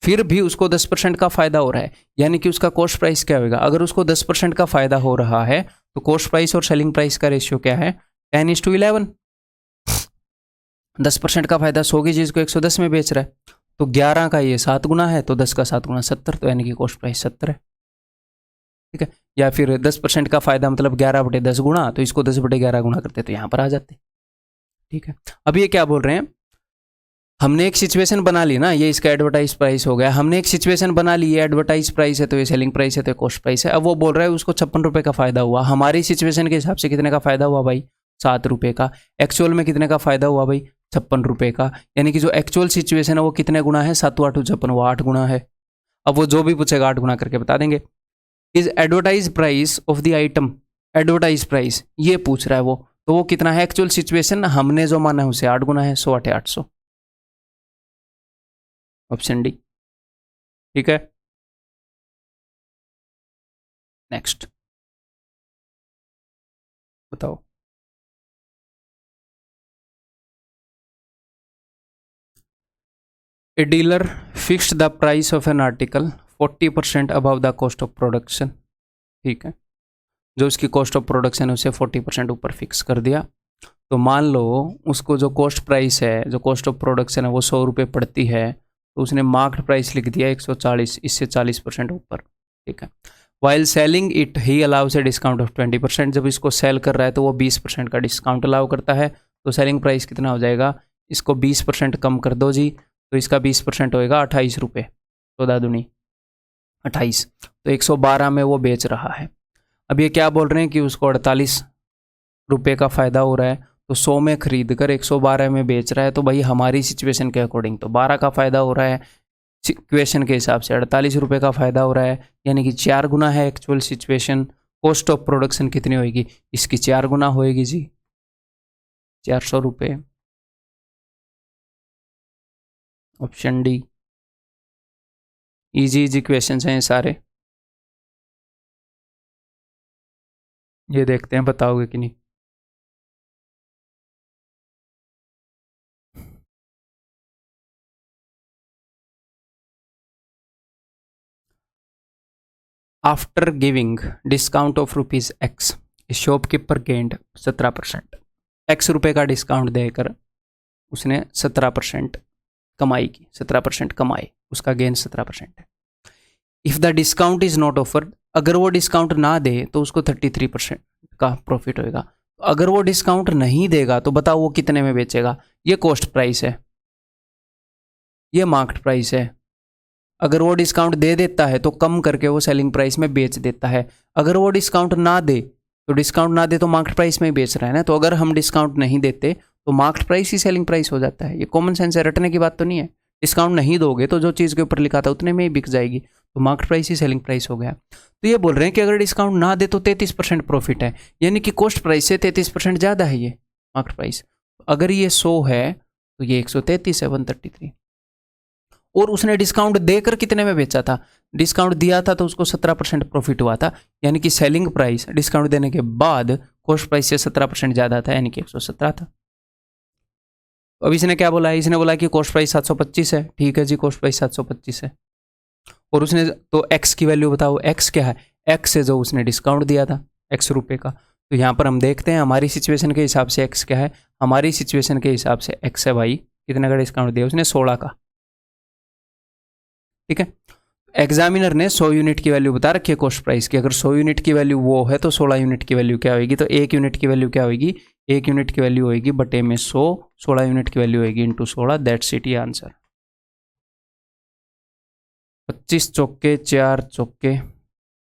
[SPEAKER 1] फिर भी उसको 10% का फायदा हो रहा है, यानी कि उसका कॉस्ट प्राइस क्या होगा, अगर उसको 10% का फायदा हो रहा है तो कॉस्ट प्राइस और सेलिंग प्राइस का रेशियो क्या है, 10:11। 10% का फायदा 100 की चीज़ को 110 में बेच रहा है, तो 11 का ये 7 गुना है, तो 10 का 7 गुना 70, तो यानी कि कॉस्ट प्राइस 70 है, ठीक है। या फिर 10% का फायदा मतलब 11/10 गुना, तो इसको 10/11 गुना करते तो यहाँ पर आ जाते, ठीक है। अब ये क्या बोल रहे हैं, हमने एक सिचुएशन बना ली ना, ये इसका एडवर्टाइज प्राइस हो गया, हमने एक सिचुएशन बना ली, ये एडवर्टाइज प्राइस है तो ये सेलिंग प्राइस है तो ये कॉस्ट प्राइस है। अब वो बोल रहा है उसको 56 रुपये का फायदा हुआ, हमारी सिचुएशन के हिसाब से कितने का फायदा हुआ भाई, 7 रुपये का। एक्चुअल में कितने का फायदा हुआ भाई, 56 रुपये का, यानी कि जो एक्चुअल सिचुएशन है वो कितने गुना है, 7 8 56, वो 8 गुना है। अब वो जो भी पूछेगा 8 गुना करके बता देंगे। Is advertise price of the item, advertise price ये पूछ रहा है वो, तो वो कितना है, एक्चुअल सिचुएशन हमने जो माना है उसे 8 गुना है, 100 8 800, ऑप्शन डी, ठीक है। नेक्स्ट बताओ, a dealer fixed the price of an article 40% above the cost of production, ठीक है। जो उसकी कॉस्ट ऑफ प्रोडक्शन है उसे 40% ऊपर फिक्स कर दिया। तो मान लो उसको जो कॉस्ट प्राइस है, जो कॉस्ट ऑफ प्रोडक्शन है वो 100 रुपये पड़ती है, तो उसने मार्केट प्राइस लिख दिया 140, इससे 40% ऊपर। ठीक है। While selling it he allow us A discount of 20%। जब इसको सेल कर रहा है तो वो 20% का डिस्काउंट अलाउ करता है। तो सेलिंग प्राइस कितना हो जाएगा, इसको 20% कम कर दो जी, तो इसका 20% होएगा 28 रुपये, 14 दूनी 28, तो 112 में वो बेच रहा है। अब ये क्या बोल रहे हैं कि उसको 48 रुपये का फ़ायदा हो रहा है, तो 100 में खरीद कर 112 में बेच रहा है। तो भाई हमारी सिचुएशन के अकॉर्डिंग तो 12 का फ़ायदा हो रहा है, सिचुएशन के हिसाब से 48 रुपये का फ़ायदा हो रहा है, यानी कि 4 गुना है actual situation. Cost of production कितनी होएगी, इसकी 4 गुना होएगी जी, 400 रुपये। Option D. Easy easy question हैं सारे, ये देखते हैं बताओगे कि नहीं। After giving discount of rupees x, shopkeeper gained 17%। X रुपये का डिस्काउंट देकर उसने 17% कमाई की, 17% कमाई, उसका गेन 17% है। If the discount is not offered, अगर वो डिस्काउंट ना दे तो उसको 33% का प्रॉफिट होएगा। अगर वो डिस्काउंट नहीं देगा तो बताओ वो कितने में बेचेगा। ये कॉस्ट प्राइस है, ये मार्केट प्राइस है। अगर वो डिस्काउंट दे देता है तो कम करके वो सेलिंग प्राइस में बेच देता है। अगर वो डिस्काउंट ना दे तो मार्केट प्राइस में ही बेच रहा है ना। तो अगर हम डिस्काउंट नहीं देते तो मार्केट प्राइस ही सेलिंग प्राइस हो जाता है। ये कॉमन सेंस है, रटने की बात तो नहीं है। डिस्काउंट नहीं दोगे तो जो चीज़ के ऊपर लिखा था उतने में ही बिक जाएगी, तो मार्केट प्राइस ही सेलिंग प्राइस हो गया। तो ये बोल रहे हैं कि अगर डिस्काउंट ना दे तो 33% प्रॉफिट है, यानी कि कॉस्ट प्राइस से 33% ज़्यादा है ये मार्केट प्राइस। अगर ये 100 है तो ये 133 है, 133। और उसने डिस्काउंट देकर कितने में बेचा था, डिस्काउंट दिया था तो उसको 17% प्रॉफिट हुआ था, यानी कि सेलिंग प्राइस डिस्काउंट देने के बाद कॉस्ट प्राइस से 17% ज़्यादा था, यानी कि 117 था। अब इसने क्या बोला है, इसने बोला कि कॉस्ट प्राइस 725 है। ठीक है जी, कॉस्ट प्राइस 725 है। और उसने तो एक्स की वैल्यू बताओ, एक्स क्या है, एक्स से जो उसने डिस्काउंट दिया था एक्स रुपये का। तो यहाँ पर हम देखते हैं हमारी सिचुएशन के हिसाब से एक्स क्या है। हमारी सिचुएशन के हिसाब से एक्स है भाई, कितने का डिस्काउंट दिया उसने, 16 का। ठीक है। एग्जामिनर ने 100 यूनिट की वैल्यू बता रखी है कॉस्ट प्राइस की। अगर 100 यूनिट की वैल्यू वो है तो 16 यूनिट की वैल्यू क्या होगी, तो 1 यूनिट की वैल्यू क्या होगी, 1 यूनिट की वैल्यू होगी बटे में 100, 16 यूनिट की वैल्यू होगी इंटू 16, दैट्स इट, ये आंसर। 25 चौके 4 चौके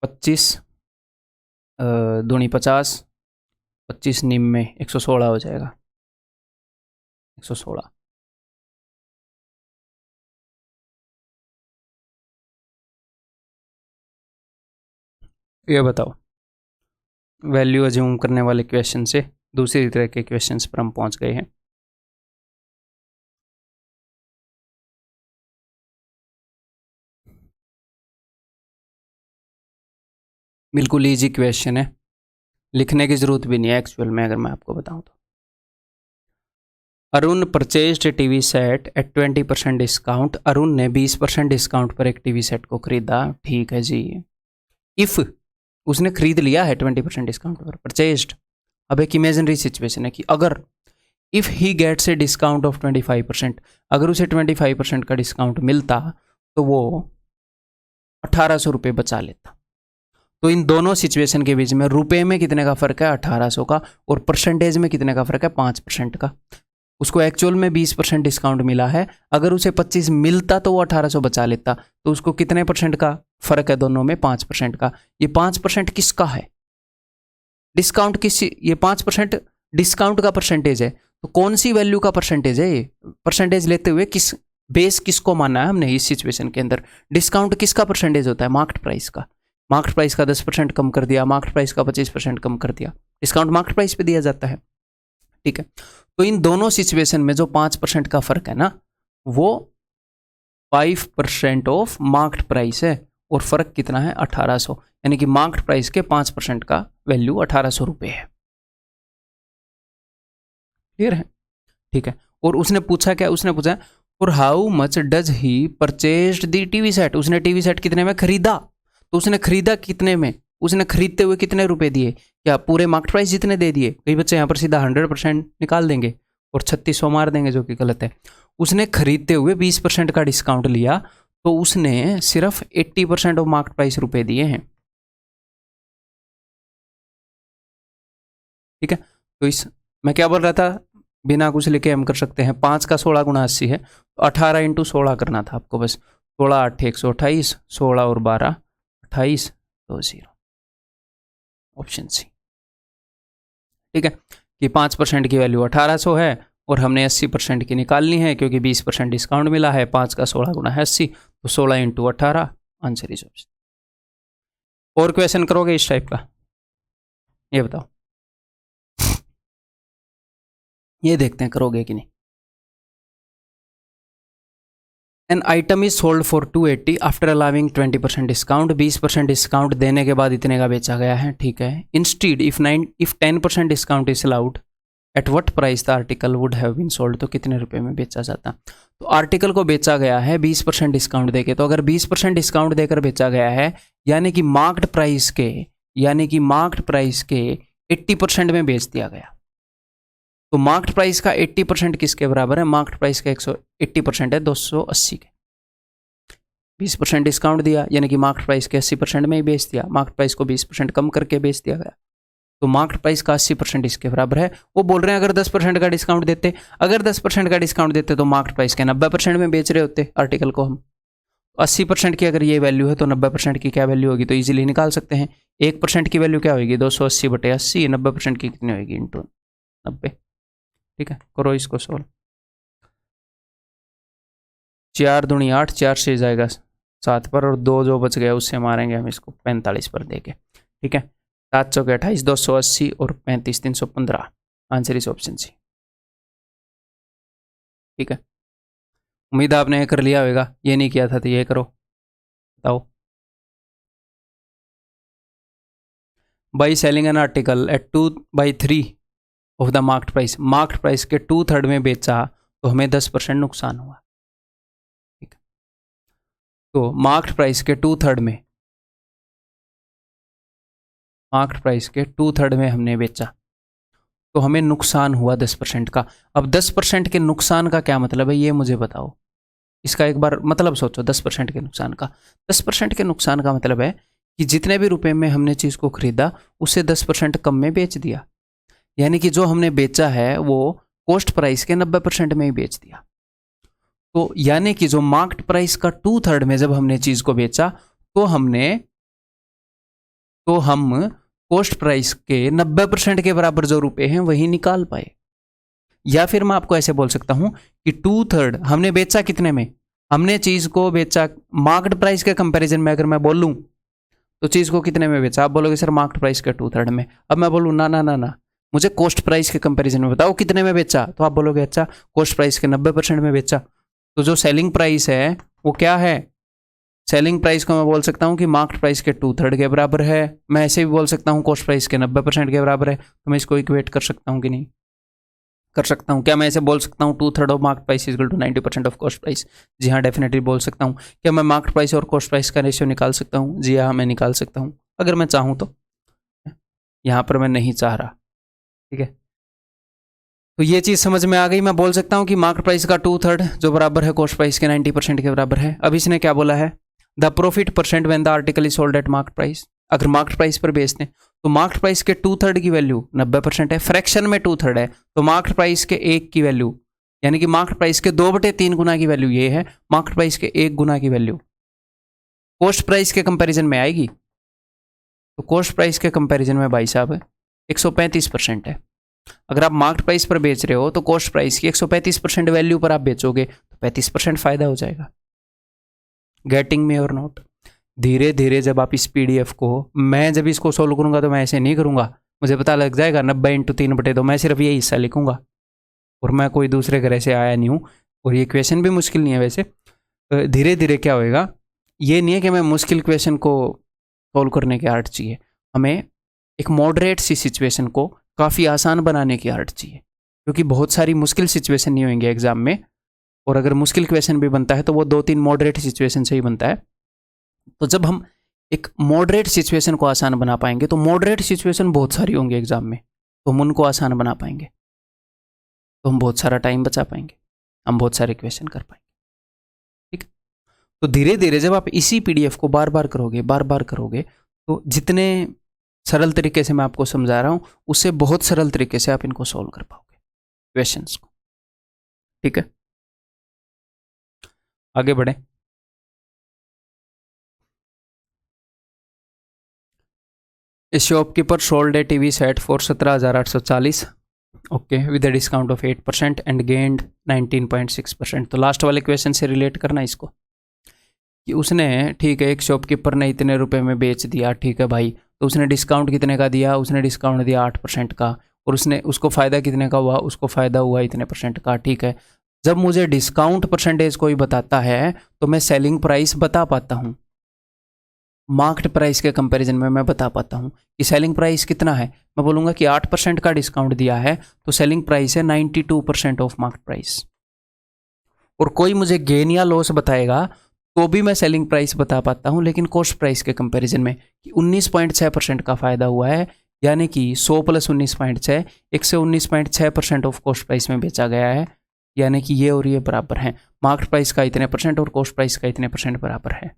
[SPEAKER 1] 25 दूनी 50, 25 निम में 116 हो जाएगा, 116। ये बताओ, वैल्यू अज्यूम करने वाले क्वेश्चन से दूसरी तरह के क्वेश्चंस पर हम पहुंच गए हैं। बिल्कुल इजी क्वेश्चन है, लिखने की जरूरत भी नहीं है एक्चुअल में, अगर मैं आपको बताऊं तो। Arun purchased TV set at 20% discount. Arun ने 20% डिस्काउंट पर एक टीवी सेट को खरीदा। ठीक है जी। इफ़ उसने खरीद लिया है 20% डिस्काउंट पर, परचेज्ड। अब एक इमेजिनरी सिचुएशन है कि अगर if he gets a discount of 25%, अगर उसे 25% का डिस्काउंट मिलता तो वो 1800 रुपये बचा लेता। तो इन दोनों सिचुएशन के बीच में रुपए में कितने का फ़र्क है, 1800 का, और परसेंटेज में कितने का फ़र्क है, 5% का। उसको एक्चुअल में 20% डिस्काउंट मिला है, अगर उसे 25 मिलता तो वो 1800 बचा लेता। तो उसको कितने परसेंट का फ़र्क है दोनों में, 5% का। ये 5% किसका है, डिस्काउंट किस, ये 5% डिस्काउंट का परसेंटेज है। तो कौन सी वैल्यू का परसेंटेज है ये, परसेंटेज लेते हुए किस बेस किसको माना है हमने इस सिचुएशन के अंदर। डिस्काउंट किसका परसेंटेज होता है, मार्केट प्राइस का। मार्केट प्राइस का 10% कम कर दिया, मार्केट प्राइस का 25% कम कर दिया, डिस्काउंट मार्केट प्राइस पे दिया जाता है। ठीक है। तो इन दोनों सिचुएशन में जो 5% का फर्क है ना, वो 5% ऑफ मार्केट प्राइस है, और फर्क कितना है, 1800, यानी कि मार्केट प्राइस के 5% का वैल्यू 1800 रुपये है। क्लियर है। ठीक है। और उसने पूछा क्या, उसने पूछा for how much does he purchased the TV set. उसने टीवी सेट कितने में खरीदा, तो उसने खरीदा कितने में, उसने खरीदते हुए कितने रुपए दिए, क्या पूरे मार्केट प्राइस जितने दे दिए? कई बच्चे यहाँ पर सीधा 100% निकाल देंगे और 3600 मार देंगे, जो कि गलत है। उसने खरीदते हुए 20% का डिस्काउंट लिया, तो उसने सिर्फ 80% ऑफ मार्केट प्राइस रुपए दिए हैं। ठीक है, तो इस मैं क्या बोल रहा था, बिना कुछ लिखे हम कर सकते हैं। 5 का 16 गुना 80 है, तो 18 इंटू 16 करना था आपको बस। 16 8 128, 16 और 12 28, तो 0, ऑप्शन सी। ठीक है, कि 5% की वैल्यू 1800 है और हमने 80% की निकालनी है, क्योंकि 20% डिस्काउंट मिला है। 5 का 16 गुना है 80, तो 16 इंटू 18, आंसर इज ऑप्शन। और क्वेश्चन करोगे इस टाइप का? ये बताओ, ये देखते हैं करोगे कि नहीं। An item is sold for 280 after allowing 20% discount. 20% discount देने के बाद इतने का बेचा गया है। ठीक है, instead if 10% discount is allowed, at what price the article would have been sold. तो कितने रुपए में बेचा जाता? तो आर्टिकल को बेचा गया है 20% डिस्काउंट देके। तो अगर 20% डिस्काउंट देकर बेचा गया है, यानी कि मार्केट प्राइस के 80% में बेच दिया गया। तो मार्केट प्राइस का 80% किसके बराबर है? मार्केट प्राइस का 80% है 280 के। 20% डिस्काउंट दिया, यानी कि मार्केट प्राइस के 80% में ही बेच दिया। मार्केट प्राइस को 20% कम करके बेच दिया गया, तो मार्केट प्राइस का 80% इसके बराबर है। वो बोल रहे हैं अगर 10% का डिस्काउंट देते, तो मार्केट प्राइस के 90% में बेच रहे होते आर्टिकल को हम। 80% की अगर ये वैल्यू है, तो 90% की क्या वैल्यू होगी? तो इजीली निकाल सकते हैं। 1% की वैल्यू क्या होगी? 280/80। 90% की कितनी होगी? इंटू 90। ठीक है, करो इसको सोल्व। 4 दूनी 8, 4 से जाएगा 7 पर, और 2 जो बच गया उससे मारेंगे हम इसको 45 पर देके। ठीक है, 7 चौके 28, 280 और 35 315, आंसर इज ऑप्शन सी। ठीक है, उम्मीद आपने कर लिया होगा, ये नहीं किया था तो ये करो, बताओ। By selling an article at 2/3 of the market price. Market price के 2/3 में बेचा, तो हमें 10% नुकसान हुआ। ठीक है, तो मार्केट प्राइस के 2/3 में हमने बेचा, तो हमें नुकसान हुआ 10% का। अब 10% के नुकसान का क्या मतलब है, ये मुझे बताओ। इसका एक बार मतलब सोचो। 10% के नुकसान का, 10% के नुकसान का मतलब है कि जितने भी रुपए में हमने चीज़ को खरीदा, उससे 10% कम में बेच दिया। यानी कि जो हमने बेचा है वो कॉस्ट प्राइस के 90% में ही बेच दिया। तो यानी कि जो मार्केट प्राइस का 2/3 में जब हमने चीज़ को बेचा, तो हम कॉस्ट प्राइस के 90% के बराबर जो रुपए हैं वही निकाल पाए। या फिर मैं आपको ऐसे बोल सकता हूं कि 2/3 हमने बेचा कितने में? हमने चीज को बेचा मार्केट प्राइस के कंपैरिजन में। अगर मैं बोलूं तो चीज को कितने में बेचा? आप बोलोगे सर मार्केट प्राइस के 2/3 में। अब मैं बोलूं ना ना ना ना, मुझे कॉस्ट प्राइस के कंपैरिजन में बताओ कितने में बेचा। तो आप बोलोगे अच्छा कॉस्ट प्राइस के 90% में बेचा। तो जो सेलिंग प्राइस है वो क्या है? सेलिंग प्राइस को मैं बोल सकता हूं कि मार्केट प्राइस के 2/3 के बराबर है। मैं ऐसे भी बोल सकता हूं कॉस्ट प्राइस के 90% के बराबर है। तो मैं इसको इक्वेट कर सकता हूं कि नहीं कर सकता हूं? क्या मैं ऐसे बोल सकता हूं 2/3 of market price equal to 90% of cost price? जी हाँ, डेफिनेटली बोल सकता हूं। क्या मैं मार्केट प्राइस और कॉस्ट प्राइस का रेशियो निकाल सकता हूं? जी हाँ, मैं निकाल सकता हूं अगर मैं चाहूं तो। यहां पर मैं नहीं चाह रहा। ठीक है, तो ये चीज समझ में आ गई। मैं बोल सकता हूं कि मार्केट प्राइस का 2/3 जो बराबर है कॉस्ट प्राइस के 90% के बराबर है। अब इसने क्या बोला है? The profit percent when the article is sold at market price. अगर मार्केट प्राइस पर बेचते हैं तो मार्केट प्राइस के 2/3 की वैल्यू 90% है। फ्रैक्शन में 2/3 है, तो मार्केट प्राइस के 1 की वैल्यू, यानी कि मार्केट प्राइस के 2/3 गुना की वैल्यू ये है। मार्केट प्राइस के 1 गुना की वैल्यू कॉस्ट प्राइस के कंपैरिजन में आएगी। तो कॉस्ट प्राइस के कंपैरिजन में भाई साहब 135% है। अगर आप मार्केट प्राइस पर बेच रहे हो तो कॉस्ट प्राइस की 135% वैल्यू पर आप बेचोगे तो 35% फायदा हो जाएगा। गेटिंग मी और नॉट? धीरे धीरे जब आप इस पीडीएफ को, मैं जब इसको सोल्व करूंगा तो मैं ऐसे नहीं करूंगा, मुझे पता लग जाएगा 90 इंटू 3/2। मैं सिर्फ ये हिस्सा लिखूंगा और मैं कोई दूसरे घर से आया नहीं हूँ और ये क्वेश्चन भी मुश्किल नहीं है। वैसे धीरे धीरे क्या होएगा, ये नहीं है कि मैं मुश्किल क्वेश्चन को सोल्व करने की आर्ट चाहिए, हमें एक मॉडरेट सी सिचुएशन को काफ़ी आसान बनाने की आर्ट चाहिए। क्योंकि बहुत सारी मुश्किल सिचुएशन नहीं होंगे एग्जाम में, और अगर मुश्किल क्वेश्चन भी बनता है तो वो 2-3 मॉडरेट सिचुएशन से ही बनता है। तो जब हम एक मॉडरेट सिचुएशन को आसान बना पाएंगे। तो मॉडरेट सिचुएशन बहुत सारी होंगी एग्जाम में, तो हम उनको आसान बना पाएंगे, तो हम बहुत सारा टाइम बचा पाएंगे, हम बहुत सारे क्वेश्चन कर पाएंगे। ठीक, तो धीरे धीरे जब आप इसी पीडीएफ को बार बार करोगे तो जितने सरल तरीके से मैं आपको समझा रहा हूं उससे बहुत सरल तरीके से आप इनको सॉल्व कर पाओगे क्वेश्चंस को। ठीक है, आगे बढ़े। A shopkeeper sold a TV set for 17,840 okay with a discount of 8% and gained 19.6%। तो लास्ट वाले क्वेश्चन से रिलेट करना इसको कि उसने, ठीक है, एक शॉपकीपर ने इतने रुपए में बेच दिया, ठीक है भाई, तो उसने डिस्काउंट कितने का दिया? उसने डिस्काउंट दिया 8% का, और उसको फ़ायदा कितने का हुआ? उसको फ़ायदा हुआ इतने % का। ठीक है, जब मुझे डिस्काउंट परसेंटेज कोई बताता है तो मैं सेलिंग प्राइस बता पाता हूँ, मार्केट प्राइस के कंपैरिजन में मैं बता पाता हूँ कि सेलिंग प्राइस कितना है। मैं बोलूँगा कि 8% का डिस्काउंट दिया है तो सेलिंग प्राइस है 92% ऑफ मार्केट प्राइस। और कोई मुझे गेन या लॉस बताएगा तो भी मैं सेलिंग प्राइस बता पाता हूँ, लेकिन कॉस्ट प्राइस के कंपैरिजन में कि 19.6% का फ़ायदा हुआ है, यानी कि 100 + 19.6 119.6% ऑफ कॉस्ट प्राइस में बेचा गया है, यानी कि ये और ये बराबर हैं, मार्केट प्राइस का इतने % और कॉस्ट प्राइस का इतने % बराबर है।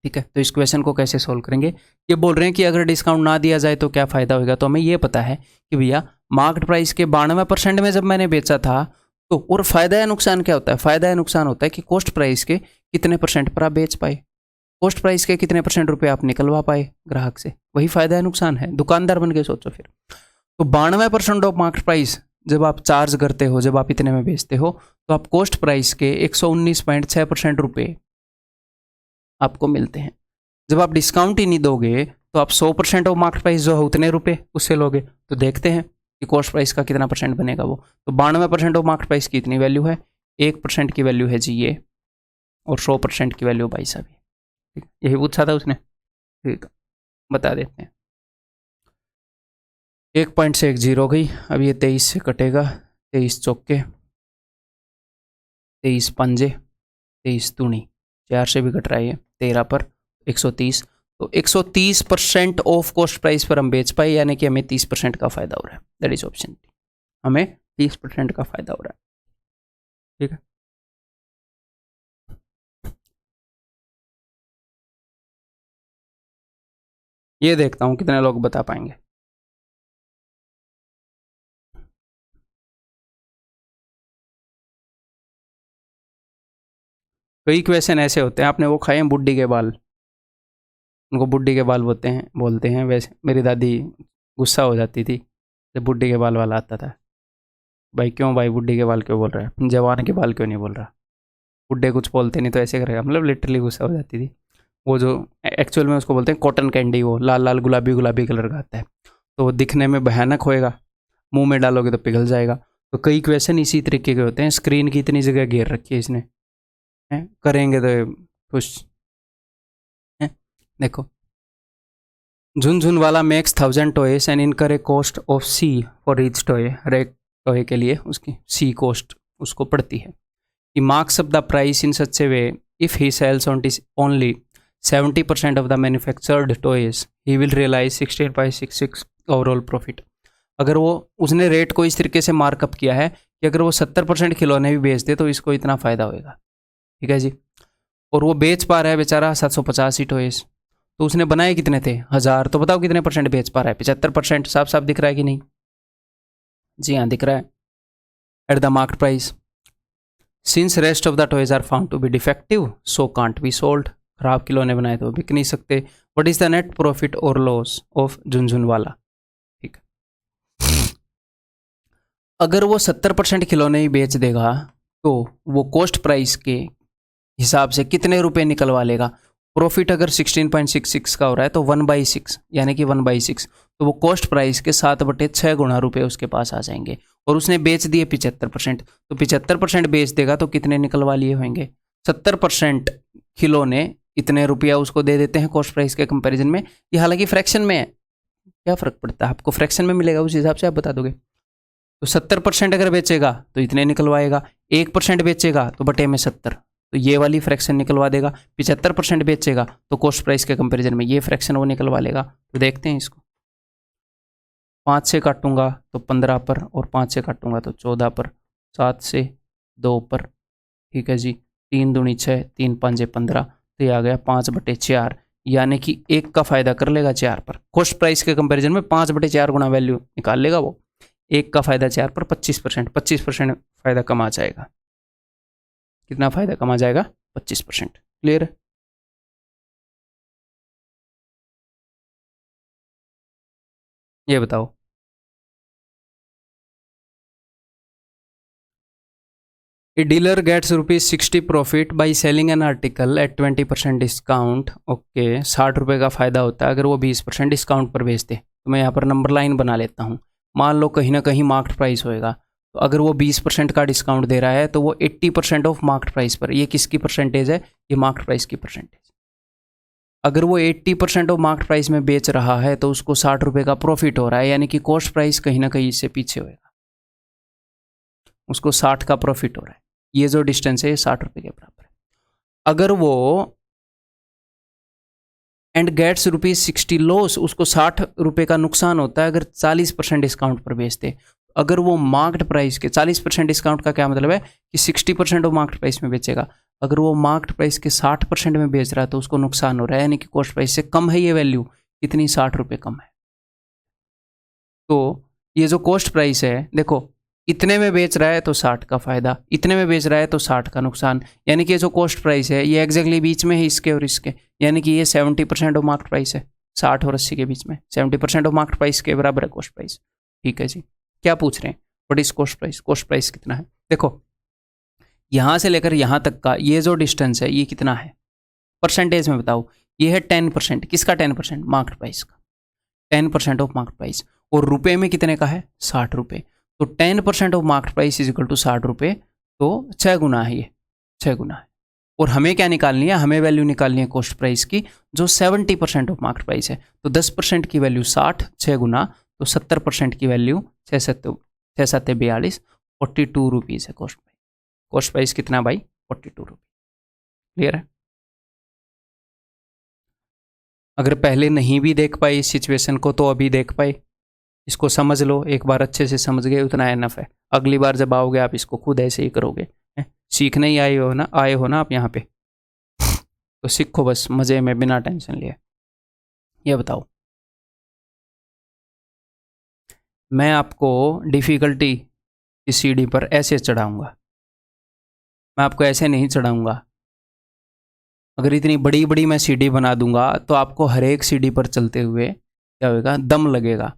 [SPEAKER 1] ठीक है, तो इस क्वेश्चन को कैसे सोल्व करेंगे? ये बोल रहे हैं कि अगर डिस्काउंट ना दिया जाए तो क्या फ़ायदा होगा, तो हमें ये पता है कि भैया मार्केट प्राइस के 92% में जब मैंने बेचा था तो, और फ़ायदा या नुकसान क्या होता है? फ़ायदा या नुकसान होता है कि कॉस्ट प्राइस के कितने % पर आप बेच पाए, कॉस्ट प्राइस के कितने % रुपये आप निकलवा पाए ग्राहक से, वही फ़ायदा या नुकसान है। दुकानदार बन के सोचो फिर। तो 92% ऑफ मार्केट प्राइस जब आप चार्ज करते हो, जब आप इतने में बेचते हो, तो आप कॉस्ट प्राइस के 119.6% रुपये आपको मिलते हैं। जब आप डिस्काउंट ही नहीं दोगे तो आप 100% ऑफ मार्केट प्राइस जो है उतने रुपए उससे लोगे। तो देखते हैं कि कॉस्ट प्राइस का कितना % बनेगा वो। तो 92% ऑफ मार्केट प्राइस की इतनी वैल्यू है, 1% की वैल्यू है जी ये, और 100% की वैल्यू भाई साहब। ठीक, यही पूछा था उसने। ठीक, बता देते हैं। 1 पॉइंट से 1 0 गई, अब ये 23 से कटेगा, 23 चौके, 23 पंजे, 23 दूनी, 4 से भी कट रहा है ये, 13 पर 130। तो 130% ऑफ कॉस्ट प्राइस पर हम बेच पाए, यानी कि हमें 30% का फायदा हो रहा है। दैट इज ऑप्शन डी, हमें 30% का फायदा हो रहा है। ठीक है, ये देखता हूं कितने लोग बता पाएंगे। कई क्वेश्चन ऐसे होते हैं, आपने वो खाए हैं बुड्ढी के बाल, उनको बुड्ढी के बाल बोलते हैं। वैसे मेरी दादी गुस्सा हो जाती थी जब बुड्ढी के बाल वाला आता था। भाई क्यों भाई, बुड्ढी के बाल क्यों बोल रहा है, जवान के बाल क्यों नहीं बोल रहा? बुड्ढे कुछ बोलते नहीं तो ऐसे करेगा, मतलब लिटरली गुस्सा हो जाती थी। वो जो एक्चुअल में उसको बोलते हैं कॉटन कैंडी, वो लाल लाल गुलाबी गुलाबी कलर का आता है, तो वो दिखने में भयानक होएगा, मुंह में डालोगे तो पिघल जाएगा। तो कई क्वेश्चन इसी तरीके के होते हैं। स्क्रीन की इतनी जगह घेर रखी है इसने, है? करेंगे तो खुश है। देखो, झुनझुन वाला makes 1000 toys and incur a cost of C for each toy. हर एक टॉय के लिए उसकी सी कॉस्ट उसको पड़ती है। He marks up the price in such a way if he sells only 70% of the manufactured toys he will realise 16.66 overall profit. अगर वो उसने रेट को इस तरीके से मार्कअप किया है कि अगर वो 70% खिलौने भी बेच दे तो इसको इतना फ़ायदा होएगा। ठीक है जी, और वो बेच पा रहा है बेचारा 750 ही टॉयज, तो उसने बनाए कितने थे? 1000। तो बताओ कितने % बेच पा रहा है? 75%। साफ साफ दिख रहा है कि नहीं? जी हाँ, दिख रहा है। At the market price, since rest of the toys are found to be defective so can't be sold. खराब खिलौने बनाए तो बिक नहीं सकते। What is the net profit और लॉस ऑफ झुनझुन वाला? ठीक, अगर वो 70% खिलौने ही बेच देगा तो वो कॉस्ट प्राइस के हिसाब से कितने रुपए निकलवा लेगा? प्रॉफिट अगर 16.66 का हो रहा है तो 1/6, यानी कि 1/6, तो वो कॉस्ट प्राइस के 7/6 गुना रुपए उसके पास आ जाएंगे। और उसने बेच दिए 75%, तो 75% बेच देगा तो कितने निकलवा लिए होंगे? 70% खिलौने इतने रुपया उसको दे देते हैं कॉस्ट प्राइस के कंपैरिजन में। ये हालांकि फ्रैक्शन में है, क्या फ़र्क पड़ता है, आपको फ्रैक्शन में मिलेगा उस हिसाब से आप बता दोगे। तो 70% अगर बेचेगा तो इतने निकलवाएगा, 1% बेचेगा तो बटे में 70, तो ये वाली फ्रैक्शन निकलवा देगा। 75% बेचेगा तो कॉस्ट प्राइस के कंपैरिजन में ये फ्रैक्शन वो निकलवा लेगा। तो देखते हैं इसको, 5 से काटूंगा तो 15 पर, और 5 से काटूंगा तो 14 पर, 7 से 2 पर, ठीक है जी, 3 दूनी 6, 3 5 15, तो ये आ गया 5/4, यानी कि 1 का फायदा कर लेगा 4 पर। कॉस्ट प्राइस के कंपैरिजन में 5/4 गुना वैल्यू निकाल लेगा वो। 1 का फायदा 4 पर 25%, 25% फायदा कमा जाएगा। कितना फायदा कमा जाएगा? 25%। क्लियर है? ये बताओ। A dealer gets ₹60 profit by selling an article at 20% discount. Okay, 60 रुपये का फ़ायदा होता है अगर वो 20% डिस्काउंट पर बेचते। तो मैं यहाँ पर नंबर लाइन बना लेता हूँ। मान लो कहीं ना कहीं मार्केट प्राइस होएगा, तो अगर वो 20% का डिस्काउंट दे रहा है तो वो 80% ऑफ मार्केट प्राइस पर, ये किसकी परसेंटेज है? ये मार्केट प्राइस की परसेंटेज। अगर वो 80% ऑफ मार्केट प्राइस में बेच रहा है तो उसको 60 रुपये का प्रॉफिट हो रहा है, यानी कि कॉस्ट प्राइस कहीं ना कहीं इससे पीछे होएगा, उसको 60 का प्रॉफिट हो रहा है। ये जो डिस्टेंस है ये 60 रुपये के बराबर है। अगर वो एंड गेट्स ₹60 लॉस, उसको 60 रुपये का नुकसान होता है अगर 40% डिस्काउंट पर बेचते। अगर वो मार्केट प्राइस के 40% डिस्काउंट का क्या मतलब है कि 60% वो मार्केट प्राइस में बेचेगा। अगर वो मार्केट प्राइस के 60% में बेच रहा है तो उसको नुकसान हो रहा है, यानी कि कॉस्ट प्राइस से कम है ये वैल्यू। कितनी? 60 रुपये कम है। तो ये जो कॉस्ट प्राइस है, देखो इतने में बेच रहा है तो 60 का फायदा, इतने में बेच रहा है तो 60 का नुकसान, यानी कि ये जो कॉस्ट प्राइस है ये एग्जैक्टली बीच में है इसके और इसके, यानी कि ये 70% ऑफ मार्केट प्राइस है। 60 और 80 के बीच में 70% ऑफ मार्केट प्राइस के बराबर है कॉस्ट प्राइस। ठीक है जी, क्या पूछ रहे हैं? What is cost price? Cost price कितना है? देखो यहाँ से लेकर यहाँ तक का ये जो डिस्टेंस है ये कितना है परसेंटेज में बताओ? ये है 10%। किसका 10%? मार्केट प्राइस का। 10% ऑफ मार्केट प्राइस, और रुपए में कितने का है? 60 रुपये। तो 10% off market price is equal to 60 रुपये, तो 6 गुना है, ये 6 गुना है। और हमें क्या निकालनी है? हमें वैल्यू निकालनी है कॉस्ट प्राइस की जो 70% ऑफ मार्केट प्राइस है। तो 10% की वैल्यू 60, 6 गुना, तो 70% की वैल्यू 6 7 42, 42 रुपीज़ है कॉस्ट प्राइस। कॉस्ट प्राइस कितना भाई? 42 रुपये। क्लियर है? अगर पहले नहीं भी देख पाए इस सिचुएशन को तो अभी देख पाए, इसको समझ लो। एक बार अच्छे से समझ गए उतना एनफ है। अगली बार जब आओगे आप इसको खुद ऐसे ही करोगे। सीखने ही आए हो ना आप यहाँ पे, तो सीखो बस मज़े में बिना टेंशन लिए। ये बताओ, मैं आपको डिफ़िकल्टी की सीढ़ी पर ऐसे चढ़ाऊंगा, मैं आपको ऐसे नहीं चढ़ाऊंगा। अगर इतनी बड़ी बड़ी मैं सीढ़ी बना दूंगा तो आपको हर एक सीढ़ी पर चलते हुए क्या होगा? दम लगेगा।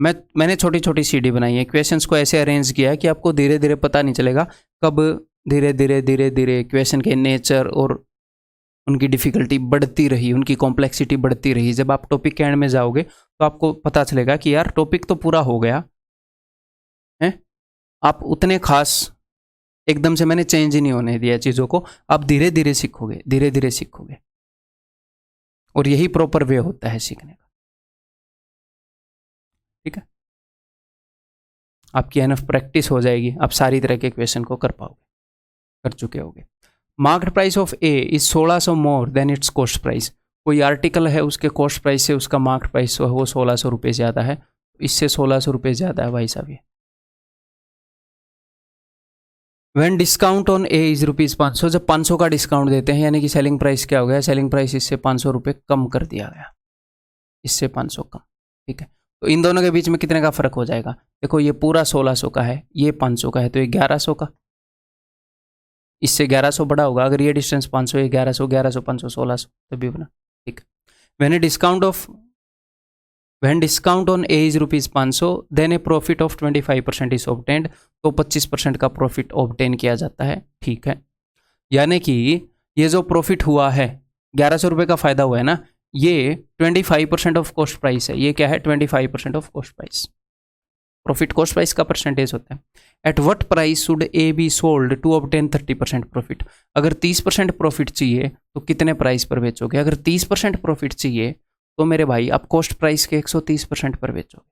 [SPEAKER 1] मैंने छोटी छोटी सीढ़ी बनाई है, क्वेश्चंस को ऐसे अरेंज किया है कि आपको धीरे धीरे पता नहीं चलेगा कब धीरे धीरे क्वेश्चन के नेचर और उनकी डिफ़िकल्टी बढ़ती रही, उनकी कॉम्प्लेक्सिटी बढ़ती रही। जब आप टॉपिक के एंड में जाओगे तो आपको पता चलेगा कि यार टॉपिक तो पूरा हो गया है, आप उतने खास एकदम से मैंने चेंज ही नहीं होने दिया चीज़ों को। आप धीरे धीरे सीखोगे, धीरे धीरे सीखोगे, और यही प्रॉपर वे होता है सीखने का। ठीक है, आपकी एनफ प्रैक्टिस हो जाएगी, आप सारी तरह के क्वेश्चन को कर पाओगे, कर चुके होगे। Market price of A is 1600 more than it's cost price. कोई आर्टिकल है उसके कॉस्ट प्राइस से उसका मार्केट प्राइस वो 1600 रुपये ज़्यादा है, इससे 1600 रुपये ज़्यादा है भाई साहब ये। When discount on a is ₹500, जब 500 का डिस्काउंट देते हैं यानी कि सेलिंग प्राइस क्या हो गया? सेलिंग प्राइस इससे 500 रुपये कम कर दिया गया, इससे 500 कम। ठीक है, तो इन दोनों के बीच में कितने का फ़र्क हो जाएगा? देखो ये पूरा 1600 का है, ये 500 का है, तो ये 1100 का, इससे 1100 बड़ा होगा। अगर ये डिस्टेंस 500 है, 1100 1100 500 1600 तभी बना। ठीक है, when discount on a is ₹500 then a profit of 25% is obtained, तो 25% का प्रॉफिट ऑब्टेन किया जाता है। ठीक है, यानी कि ये जो प्रॉफिट हुआ है 1100 रुपये का फ़ायदा हुआ है ना, ये 25% ऑफ कॉस्ट प्राइस है। ये क्या है? 25% off cost price. Profit cost price का परसेंटेज होता है। At what price should a be sold to obtain 30% profit? अगर 30% प्रॉफिट चाहिए तो कितने प्राइस पर बेचोगे? अगर 30% प्रॉफिट चाहिए तो मेरे भाई आप कॉस्ट प्राइस के 130% पर बेचोगे।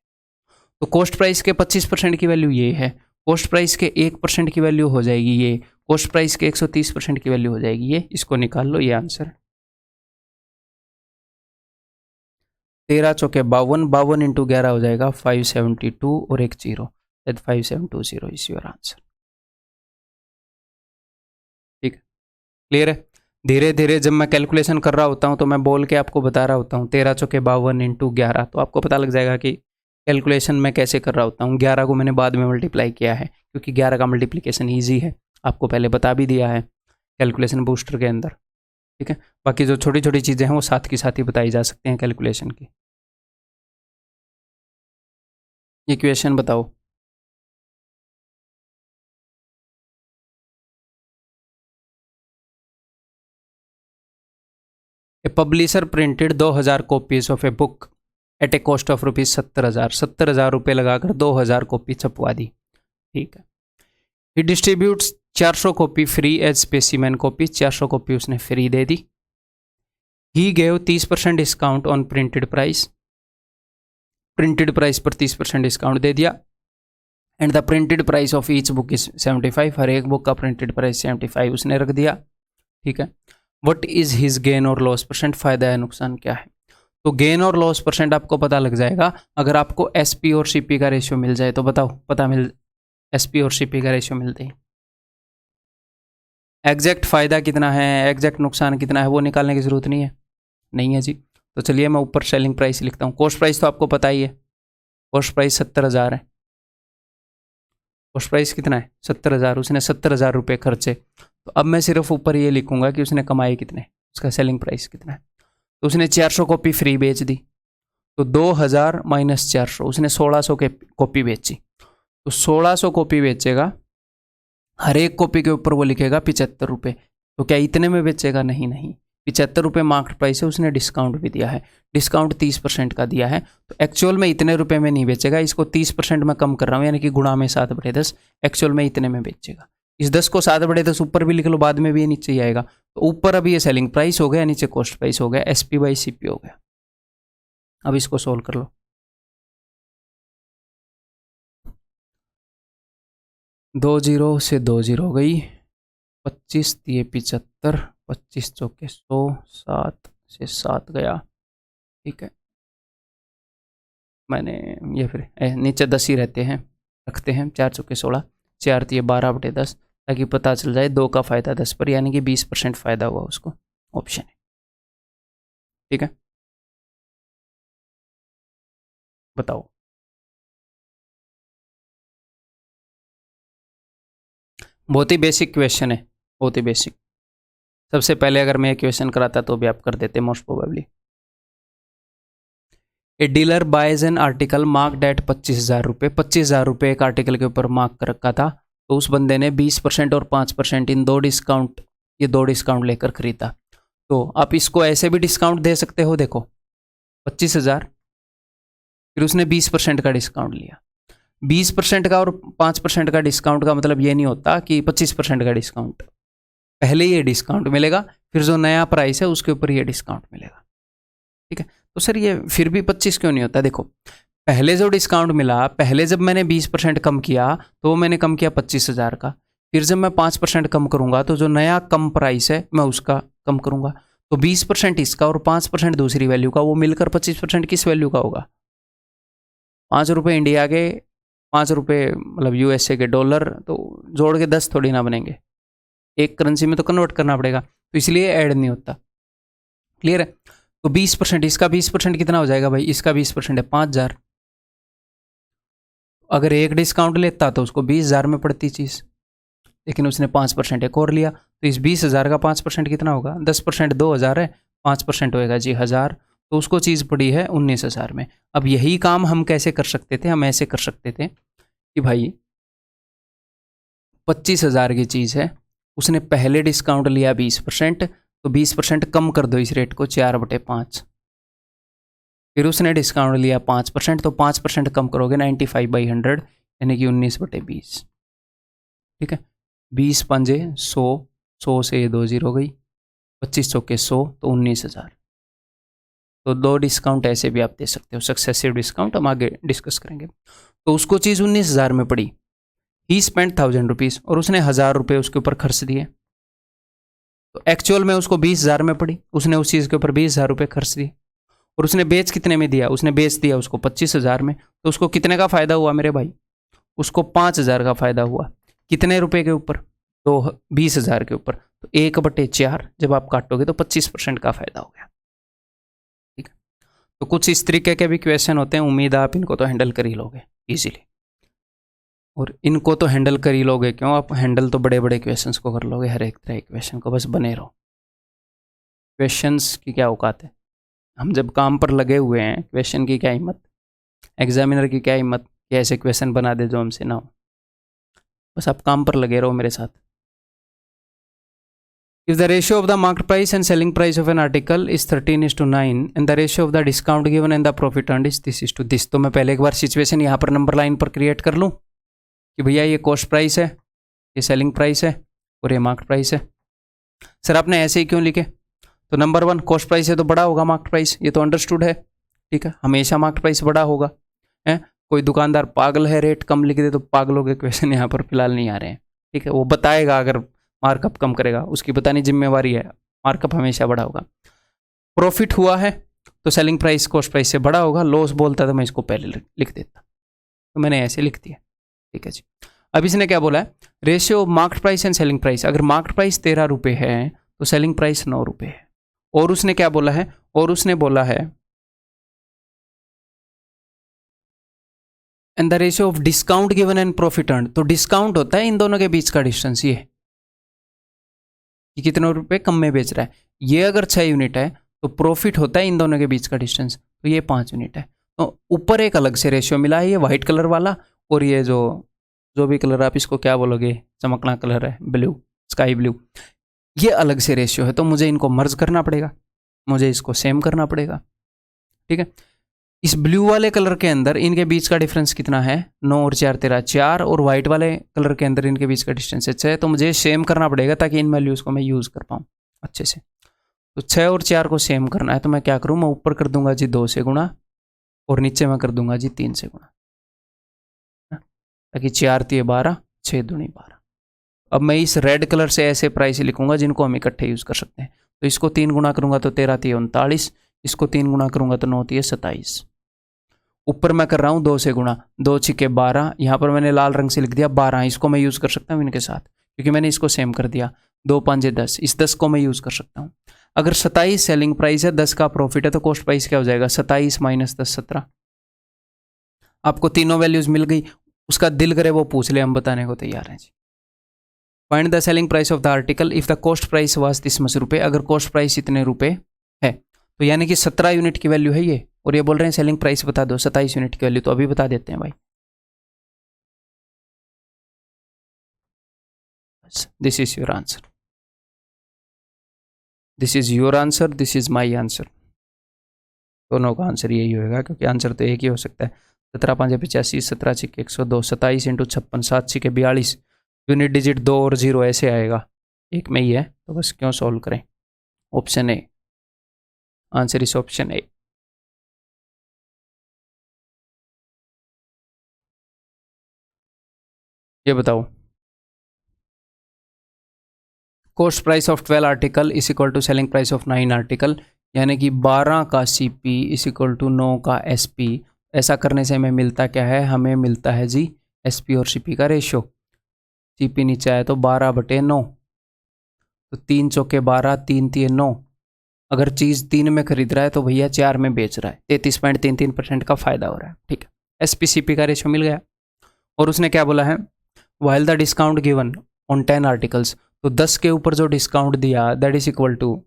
[SPEAKER 1] तो कॉस्ट प्राइस के 25% की वैल्यू ये है, कॉस्ट प्राइस के 1% की वैल्यू हो जाएगी ये, कॉस्ट प्राइस के 130% की वैल्यू हो जाएगी ये, इसको निकाल लो, ये आंसर 13 चौके 52, 52 इंटू 11 हो जाएगा 572 और एक जीरो, 5720 इज योर आंसर। ठीक है, क्लियर है। धीरे धीरे जब मैं कैलकुलेशन कर रहा होता हूँ तो मैं बोल के आपको बता रहा होता हूँ 13 चौके 52 इंटू 11, तो आपको पता लग जाएगा कि कैलकुलेशन मैं कैसे कर रहा होता हूँ। 11 को मैंने बाद में मल्टीप्लाई किया है क्योंकि 11 का मल्टीप्लिकेशन ईजी है, आपको पहले बता भी दिया है कैलकुलेशन बूस्टर के अंदर। ठीक है, बाकी जो छोटी छोटी चीज़ें हैं वो साथ की साथ ही बताई जा सकती हैं कैलकुलेशन की। ये क्वेश्चन बताओ। A publisher printed 2000 copies of a book at a cost of rupees 70,000, 70,000 रुपये लगाकर 2000 कॉपी छपवा दी। ठीक है, he distributes 400 copy free as specimen copy, 400 copy उसने फ्री दे दी। He gave 30% discount on printed price, printed price पर 30% डिस्काउंट दे दिया। And the printed price of each book is 75, हर एक बुक का प्रिंटेड प्राइस 75 उसने रख दिया। ठीक है, व्हाट इज हिज गेन और लॉस परसेंट, फायदा है नुकसान क्या है। तो गेन और लॉस परसेंट आपको पता लग जाएगा अगर आपको एसपी और सीपी का रेशियो मिल जाए तो। बताओ, पता मिल, एसपी और सीपी का रेशियो मिलते ही एग्जैक्ट फायदा कितना है, एग्जैक्ट नुकसान कितना है वो निकालने की जरूरत नहीं है, नहीं है जी। तो चलिए मैं ऊपर सेलिंग प्राइस लिखता हूँ। कॉस्ट प्राइस तो आपको पता ही है, कॉस्ट प्राइस 70,000 है। कॉस्ट प्राइस कितना है 70,000, उसने 70,000 रुपये खर्चे। तो अब मैं सिर्फ ऊपर ये लिखूंगा कि उसने कमाए कितने, उसका सेलिंग प्राइस कितना है। तो उसने 400 कॉपी फ्री बेच दी, तो 2000 माइनस 400, उसने 1600 के कॉपी बेची। तो 1600 कॉपी बेचेगा, हर एक कॉपी के ऊपर वो लिखेगा 75 रुपये। तो क्या इतने में बेचेगा, नहीं नहीं, 75 रुपये मार्केट प्राइस है, उसने डिस्काउंट भी दिया है, डिस्काउंट 30% का दिया है। तो एक्चुअल में इतने रुपए में नहीं बेचेगा, इसको 30% में कम कर रहा हूँ, यानी कि गुणा में 7/10, एक्चुअल में इतने में बेचेगा। इस 10 को 7/10 ऊपर भी लिख लो, बाद में भी ये नीचे ही आएगा। तो ऊपर अभी ये सेलिंग प्राइस हो गया, नीचे कॉस्ट प्राइस हो गया, एसपी बाई सीपी हो गया। अब इसको सोल्व कर लो। 2 जीरो से 2 जीरो हो गई, 25 दिए 75, 25 चौके 100, 7 से 7 गया। ठीक है, मैंने ये फिर नीचे 10 ही रहते हैं, रखते हैं, 4 चौके 16, 4 दिए 12/10, ताकि पता चल जाए 2 का फायदा 10 पर, यानी कि 20% फायदा हुआ उसको, ऑप्शन है। ठीक है, बताओ। बहुत ही बेसिक क्वेश्चन है, बहुत ही बेसिक। सबसे पहले अगर मैं ये क्वेश्चन कराता तो भी आप कर देते most probably. A dealer buys an article marked at 25,000 रुपये, 25,000 रुपये एक आर्टिकल के ऊपर मार्क कर रखा था। तो उस बंदे ने 20% और 5% इन दो डिस्काउंट, ये दो डिस्काउंट लेकर खरीदा। तो आप इसको ऐसे भी डिस्काउंट दे सकते हो, देखो 25,000, फिर उसने 20% का डिस्काउंट लिया। 20% का और 5% का डिस्काउंट का मतलब ये नहीं होता कि 25% का डिस्काउंट, पहले ये डिस्काउंट मिलेगा, फिर जो नया प्राइस है उसके ऊपर ये डिस्काउंट मिलेगा। ठीक है, तो सर ये फिर भी 25 क्यों नहीं होता। देखो, पहले जो डिस्काउंट मिला, पहले जब मैंने 20% कम किया तो मैंने कम किया 25,000 का, फिर जब मैं 5% कम करूंगा तो जो नया कम प्राइस है मैं उसका कम करूंगा। तो 20% इसका और 5% दूसरी वैल्यू का, वो मिलकर 25% किस वैल्यू का होगा। 5 रुपये इंडिया के, 5 रुपये मतलब यूएसए के डॉलर, तो जोड़ के 10 थोड़ी ना बनेंगे, एक करेंसी में तो कन्वर्ट करना पड़ेगा, तो इसलिए ऐड नहीं होता। क्लियर है। तो 20%, इसका 20% कितना हो जाएगा भाई, इसका 20% है 5,000। अगर एक डिस्काउंट लेता तो उसको 20,000 में पड़ती चीज़, लेकिन उसने 5% एक और लिया, तो इस 20,000 का 5% कितना होगा, 10% 2,000 है, 5% होएगा जी 1,000, तो उसको चीज़ पड़ी है 19,000 में। अब यही काम हम कैसे कर सकते थे, हम ऐसे कर सकते थे कि भाई 25,000 की चीज़ है, उसने पहले डिस्काउंट लिया 20%, तो 20% कम कर दो इस रेट को 4/5, फिर उसने डिस्काउंट लिया 5%, तो 5% कम करोगे 95/100, यानी कि 19/20। ठीक है, 20 पंजे 100, 100 से ये 2 जीरो गई, 25 चौके 100, तो 19,000। तो दो डिस्काउंट ऐसे भी आप दे सकते हो, सक्सेसिव डिस्काउंट हम आगे डिस्कस करेंगे। तो उसको चीज़ 19,000 में पड़ी, ही स्पेंड 1000 रुपीज़ और उसने 1000 रुपये उसके ऊपर खर्च दिए, तो एक्चुअल में उसको 20,000 में पड़ी, उसने उस चीज़ के ऊपर 20,000 रुपये खर्च दिए और उसने बेच कितने में दिया, उसने बेच दिया उसको 25,000 में, तो उसको कितने का फ़ायदा हुआ मेरे भाई, उसको 5,000 का फ़ायदा हुआ। कितने रुपए के ऊपर, तो 20,000 के ऊपर, तो 1/4 जब आप काटोगे तो 25% का फ़ायदा हो गया। ठीक है, तो कुछ इस तरीके के भी क्वेश्चन होते हैं, उम्मीद आप इनको तो हैंडल कर ही लोगे इजीली, और इनको तो हैंडल कर ही लोगे, क्यों, आप हैंडल तो बड़े बड़े क्वेश्चंस को कर लोगे, हर एक तरह के क्वेश्चन को, बस बने रहो। क्वेश्चंस की क्या औकात है, हम जब काम पर लगे हुए हैं, क्वेश्चन की क्या हिम्मत, एग्जामिनर की क्या हिम्मत कि ऐसे क्वेश्चन बना दे जो हमसे ना हो, बस आप काम पर लगे रहो मेरे साथ। If the ratio of the market price and selling price of an article is 13:9 and the ratio of the discount given and the profit earned is this, तो मैं पहले एक बार सिचुएशन यहाँ पर नंबर लाइन पर क्रिएट कर लूँ कि भैया ये कॉस्ट प्राइस है, ये सेलिंग प्राइस है और ये मार्केट प्राइस है। सर आपने ऐसे ही क्यों लिखे, तो नंबर 1 कॉस्ट प्राइस है तो बड़ा होगा मार्केट प्राइस, ये तो अंडरस्टूड है, ठीक है, हमेशा मार्केट प्राइस बड़ा होगा, है, कोई दुकानदार पागल है रेट कम लिख दे तो पागलों के क्वेश्चन यहाँ पर फिलहाल नहीं आ रहे हैं, ठीक है, वो बताएगा अगर मार्कअप कम करेगा, उसकी बतानी जिम्मेवारी है, मार्कअप हमेशा बड़ा होगा। प्रॉफिट हुआ है तो सेलिंग प्राइस कॉस्ट प्राइस से बड़ा होगा, लॉस बोलता तो मैं इसको पहले लिख देता, तो मैंने ऐसे लिख दिया, ठीक है जी। अब इसने क्या बोला है, ratio market price and selling price, अगर मार्केट प्राइस 13 रुपये है तो सेलिंग प्राइस 9 रुपये है, और उसने क्या बोला है, और उसने बोला है and the ratio of discount given and profit earn, तो डिस्काउंट होता है इन दोनों के बीच का डिस्टेंस, ये कि कितने रुपए कम में बेच रहा है, ये अगर 6 यूनिट है तो प्रॉफिट होता है इन दोनों के बीच का डिस्टेंस, तो ये 5 यूनिट है। तो ऊपर एक अलग से रेशियो मिला है, ये व्हाइट कलर वाला, और ये जो भी कलर आप इसको क्या बोलोगे, चमकना कलर है, ब्लू, स्काई ब्लू, ये अलग से रेशियो है, तो मुझे इनको मर्ज करना पड़ेगा, मुझे इसको सेम करना पड़ेगा, ठीक है। इस ब्लू वाले कलर के अंदर इनके बीच का डिफरेंस कितना है, 9 और 4 13 4, और व्हाइट वाले कलर के अंदर इनके बीच का डिस्टेंस है 6, तो मुझे सेम करना पड़ेगा ताकि इन वैल्यूज़ को मैं यूज़ कर पाऊँ अच्छे से। तो 6 और 4 को सेम करना है, तो मैं क्या करूँ, मैं ऊपर कर दूंगा जी 2 से गुणा और नीचे मैं कर दूंगा जी 3 से गुणा, ताकि 4 3 12, 6 दूनी 12। अब मैं इस रेड कलर से ऐसे प्राइस लिखूंगा जिनको हम इकट्ठे यूज़ कर सकते हैं, तो इसको 3 गुणा करूंगा तो 13 3 39, इसको 3 गुणा करूंगा तो 9 3 27, ऊपर मैं कर रहा हूँ 2 से गुणा, 2 6 12, यहाँ पर मैंने लाल रंग से लिख दिया 12, इसको मैं यूज़ कर सकता हूँ इनके साथ क्योंकि मैंने इसको सेम कर दिया, 2 5 10, इस 10 को मैं यूज़ कर सकता हूँ। अगर 27 सेलिंग प्राइस है, 10 का प्रॉफिट है, तो कॉस्ट प्राइस क्या हो जाएगा, 27 - 10 17। आपको तीनों वैल्यूज मिल गई, उसका दिल करे वो पूछ ले, हम बताने को तैयार हैं जी। Find the selling price of the article if the cost price was this much रुपए, अगर कॉस्ट प्राइस इतने रुपए है, तो यानी कि 17 यूनिट की वैल्यू है ये, और ये बोल रहे हैं सेलिंग प्राइस बता दो 27 यूनिट की वैल्यू, तो अभी बता देते हैं भाई। This is your answer, this is your answer, this is my answer, दोनों का आंसर यही होगा क्योंकि आंसर तो एक ही हो सकता है। 17 5 85, 17 6 102, 27 × 56, 7 6 42, यूनिट डिजिट 2 और 0 ऐसे आएगा, एक में ही है, तो बस क्यों सॉल्व करें। Option A, answer is option A. ये बताओ, cost price of 12 article is equal to selling price of 9 article, यानी कि 12 का CP इज इक्वल टू 9 का SP। ऐसा करने से हमें मिलता क्या है, हमें मिलता है जी SP और CP का रेशियो। CP नीचे आया तो 12/9, तो 3 चौके 12, 3 3 9, अगर चीज़ 3 में खरीद रहा है तो भैया 4 में बेच रहा है, 33.33% का फायदा हो रहा है, ठीक है। SP CP का रेशियो मिल गया। और उसने क्या बोला है, while the discount given on 10 articles, तो 10 के ऊपर जो डिस्काउंट दिया दैट इज इक्वल टू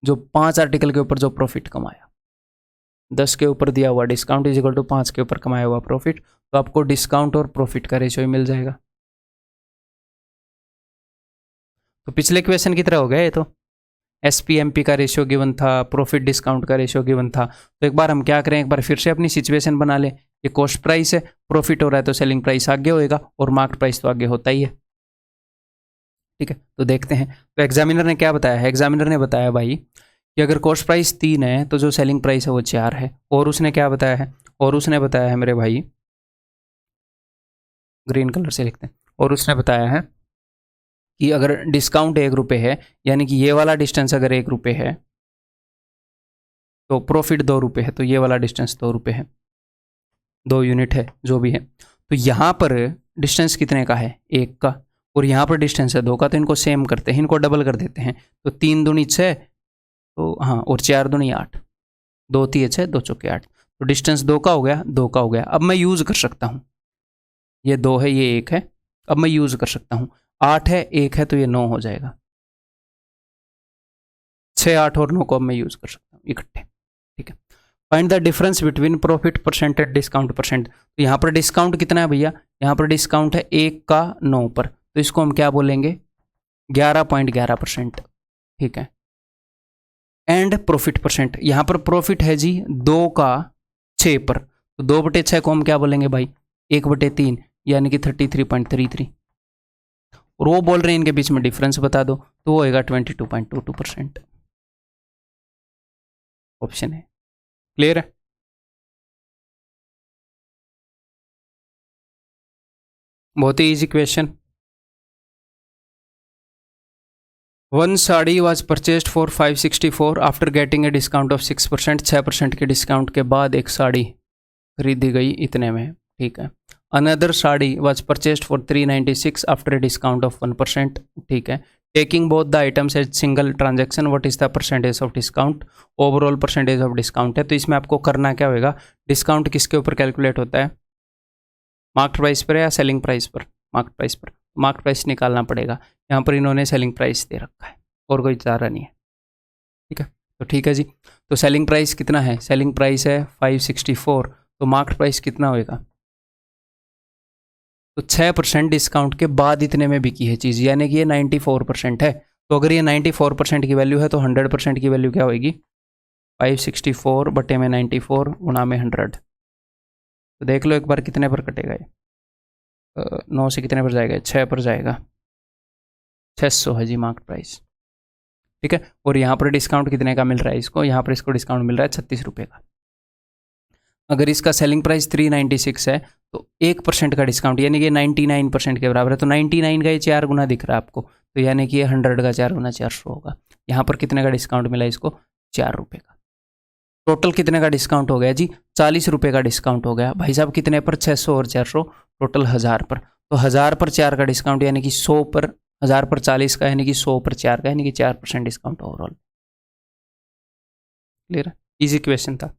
[SPEAKER 1] जो 5 आर्टिकल के ऊपर जो प्रॉफिट कमाया, 10 के ऊपर दिया हुआ डिस्काउंट इज इक्वल टू 5 के ऊपर कमाया हुआ प्रॉफिट, तो आपको डिस्काउंट और प्रॉफिट का रेशियो मिल जाएगा। तो पिछले क्वेश्चन की तरह हो गया ये, तो SP MP का रेशियो गिवन था, प्रॉफिट डिस्काउंट का रेशियो गिवन था, तो एक बार हम क्या करें, एक बार फिर से अपनी सिचुएशन बना ले। ये कॉस्ट प्राइस है, प्रॉफिट हो रहा है तो सेलिंग प्राइस आगे होएगा और मार्केट प्राइस तो आगे होता ही है, ठीक है। तो देखते हैं, तो एग्जामिनर ने क्या बताया है, एग्जामिनर ने बताया भाई कि अगर कॉस्ट प्राइस 3 है तो जो सेलिंग प्राइस है वो 4 है, और उसने क्या बताया है, और उसने बताया है मेरे भाई ग्रीन कलर से लिखते हैं। और उसने बताया है कि अगर डिस्काउंट 1 रुपये है, यानी कि ये वाला डिस्टेंस अगर 1 रुपये है तो प्रॉफिट 2 रुपये है, तो ये वाला डिस्टेंस 2 रुपये है, 2 यूनिट है जो भी है। तो यहाँ पर डिस्टेंस कितने का है? 1 का, और यहाँ पर डिस्टेंस है 2 का, तो इनको सेम करते हैं, इनको डबल कर देते हैं। तो 3 दूनी 6, तो हाँ, और 4 दूनी 8, 2 3 6, 2 चौके 8, तो डिस्टेंस 2 का हो गया, 2 का हो गया। अब मैं यूज़ कर सकता हूँ, ये 2 है, ये 1 है, अब मैं यूज़ कर सकता हूँ। 8 है, 1 है, तो ये 9 हो जाएगा। 6 8 और 9 को अब मैं यूज़ कर सकता हूँ इकट्ठे, ठीक है। Find the difference between profit percent and discount percent. तो यहाँ पर डिस्काउंट कितना है भैया? यहाँ पर डिस्काउंट है 1 का 9 पर, तो इसको हम क्या बोलेंगे? 11.11%, ठीक है। एंड प्रॉफिट परसेंट, यहाँ पर प्रॉफिट है जी 2 का 6 पर, तो 2/6 को हम क्या बोलेंगे भाई? 1/3, यानी कि 33.33। और वो बोल रहे हैं इनके बीच में डिफरेंस बता दो, तो वो होएगा 22.22%। ऑप्शन है। क्लियर है? बहुत ही easy question. One sari was purchased for 564 after getting a discount of 6%। 6% के डिस्काउंट के बाद एक साड़ी खरीदी गई इतने में, ठीक है। Another sari was purchased for 396 after a discount of 1%, ठीक है। Taking both the items as single transaction, what is the percentage of discount? Overall percentage of discount है। तो इसमें आपको करना क्या होगा? डिस्काउंट किसके ऊपर कैलकुलेट होता है? मार्केट प्राइस पर या सेलिंग प्राइस पर? मार्केट प्राइस पर। मार्केट प्राइस निकालना पड़ेगा। यहाँ पर इन्होंने सेलिंग प्राइस दे रखा है और कोई चारा नहीं है, ठीक है। तो ठीक है जी, तो सेलिंग प्राइस कितना है? सेलिंग प्राइस है 564, तो मार्केट प्राइस कितना होएगा? तो 6% डिस्काउंट के बाद इतने में बिकी है चीज़, यानी कि ये 94% है। तो अगर ये 94% की वैल्यू है तो 100% की वैल्यू क्या होगी? 564 बटे में 94 गुणा में 100। तो देख लो एक बार कितने पर कटेगा ये। 9 से कितने पर जाएगा? 6 पर जाएगा। 600 है जी मार्केट प्राइस, ठीक है। और यहाँ पर डिस्काउंट कितने का मिल रहा है इसको? यहाँ पर इसको डिस्काउंट मिल रहा है 36 रुपये का। अगर इसका सेलिंग प्राइस 396 है तो 1% का डिस्काउंट, यानी कि 99% के बराबर है। तो 99 का ये 4 गुना दिख रहा है आपको, तो यानी कि ये 100 का 4 गुना 400 होगा। यहाँ पर कितने का डिस्काउंट मिला इसको? 4 रुपये का। टोटल कितने का डिस्काउंट हो गया जी? 40 रुपये का डिस्काउंट हो गया। भाई साहब कितने पर? 600 और 400, टोटल 1000 पर। तो 1000 पर 4 का डिस्काउंट, यानी कि 100 पर 1000 पर 40 का, यानी कि 100 पर 4 का, यानी कि 4% discount overall. Clear? Easy question था।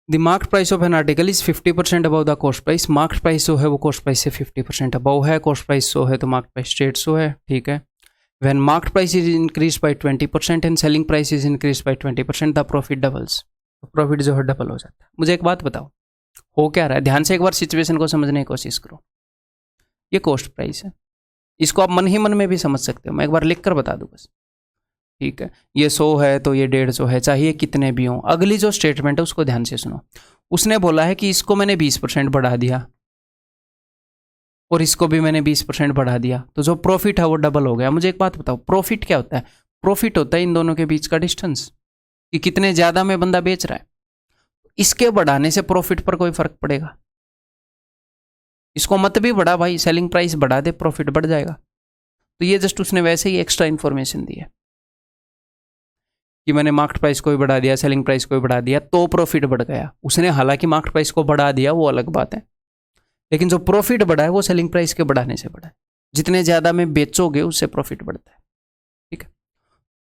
[SPEAKER 1] The market price of an article is 50% above the cost price. Market price जो है वो कॉस्ट प्राइस से 50% अबव है। कॉस्ट प्राइस 100 है तो मार्केट प्राइस 150 है, ठीक है। When market price is increase by 20% and selling price is increase by 20%, the profit doubles. Profit जो है डबल हो जाता है। मुझे एक बात बताओ, हो क्या रहा है? ध्यान से एक बार सिचुएशन को समझने की कोशिश करो। ये कॉस्ट प्राइस है, इसको आप मन ही मन में भी समझ सकते हो, मैं एक बार लिख कर बता दूं बस, ठीक है। ये 100 है तो ये 150 है, चाहिए कितने भी हों। अगली जो स्टेटमेंट है उसको ध्यान से सुनो। उसने बोला है कि इसको मैंने 20% बढ़ा दिया और इसको भी मैंने 20% बढ़ा दिया, तो जो प्रॉफिट है वो डबल हो गया। मुझे एक बात बताओ, प्रॉफिट क्या होता है? प्रॉफिट होता है इन दोनों के बीच का डिस्टेंस, कि कितने ज़्यादा में बंदा बेच रहा है। इसके बढ़ाने से प्रॉफिट पर कोई फर्क पड़ेगा? इसको मत भी बढ़ा भाई, सेलिंग प्राइस बढ़ा दे, प्रॉफिट बढ़ जाएगा। तो ये जस्ट उसने वैसे ही एक्स्ट्रा इन्फॉर्मेशन दी है कि मैंने मार्केट प्राइस को भी बढ़ा दिया, सेलिंग प्राइस को भी बढ़ा दिया, तो प्रॉफिट बढ़ गया। उसने हालांकि मार्केट प्राइस को बढ़ा दिया, वो अलग बात है, लेकिन जो प्रॉफिट बढ़ा है वो सेलिंग प्राइस के बढ़ाने से बढ़ा है। जितने ज़्यादा में बेचोगे उससे प्रॉफिट बढ़ता है, ठीक है।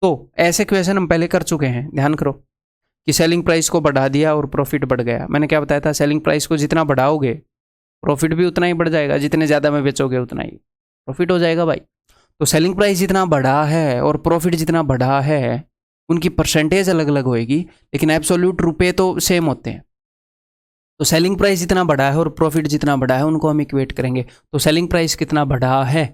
[SPEAKER 1] तो ऐसे क्वेश्चन हम पहले कर चुके हैं, ध्यान करो कि सेलिंग प्राइस को बढ़ा दिया और प्रॉफिट बढ़ गया। मैंने क्या बताया था? सेलिंग प्राइस को जितना बढ़ाओगे प्रॉफिट भी उतना ही बढ़ जाएगा, जितने ज़्यादा में बेचोगे उतना ही प्रॉफिट हो जाएगा भाई। तो सेलिंग प्राइस जितना बढ़ा है और प्रॉफिट जितना बढ़ा है, उनकी परसेंटेज अलग अलग होएगी, लेकिन एब्सोल्यूट रुपए तो सेम होते हैं। तो सेलिंग प्राइस जितना बढ़ा है और प्रॉफिट जितना बढ़ा है उनको हम इक्वेट करेंगे। तो सेलिंग प्राइस कितना बढ़ा है?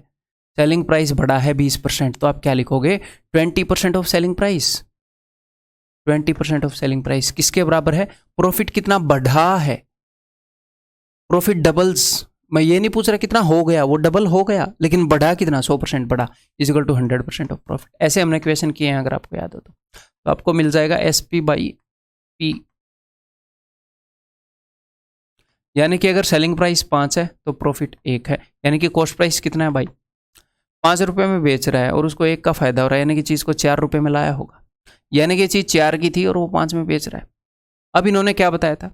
[SPEAKER 1] सेलिंग प्राइस बढ़ा है 20%, तो आप क्या लिखोगे? 20% of selling price. 20% of selling price किसके बराबर है? प्रॉफिट कितना बढ़ा है? प्रॉफिट डबल्स मैं ये नहीं पूछ रहा कितना हो गया, वो डबल हो गया, लेकिन बढ़ा कितना, 100% बढ़ा, इजिकल टू 100% ऑफ प्रॉफिट। ऐसे हमने क्वेश्चन किए हैं, अगर आपको याद हो तो आपको मिल जाएगा SP बाई P। यानी कि अगर सेलिंग प्राइस 5 है तो प्रॉफिट 1 है, यानी कि कॉस्ट प्राइस कितना है भाई, 5 रुपये में बेच रहा है और उसको 1 का फायदा हो रहा है, यानी कि चीज़ को 4 रुपये में लाया होगा, यानी कि चीज़ 4 की थी और वो 5 में बेच रहा है। अब इन्होंने क्या बताया था,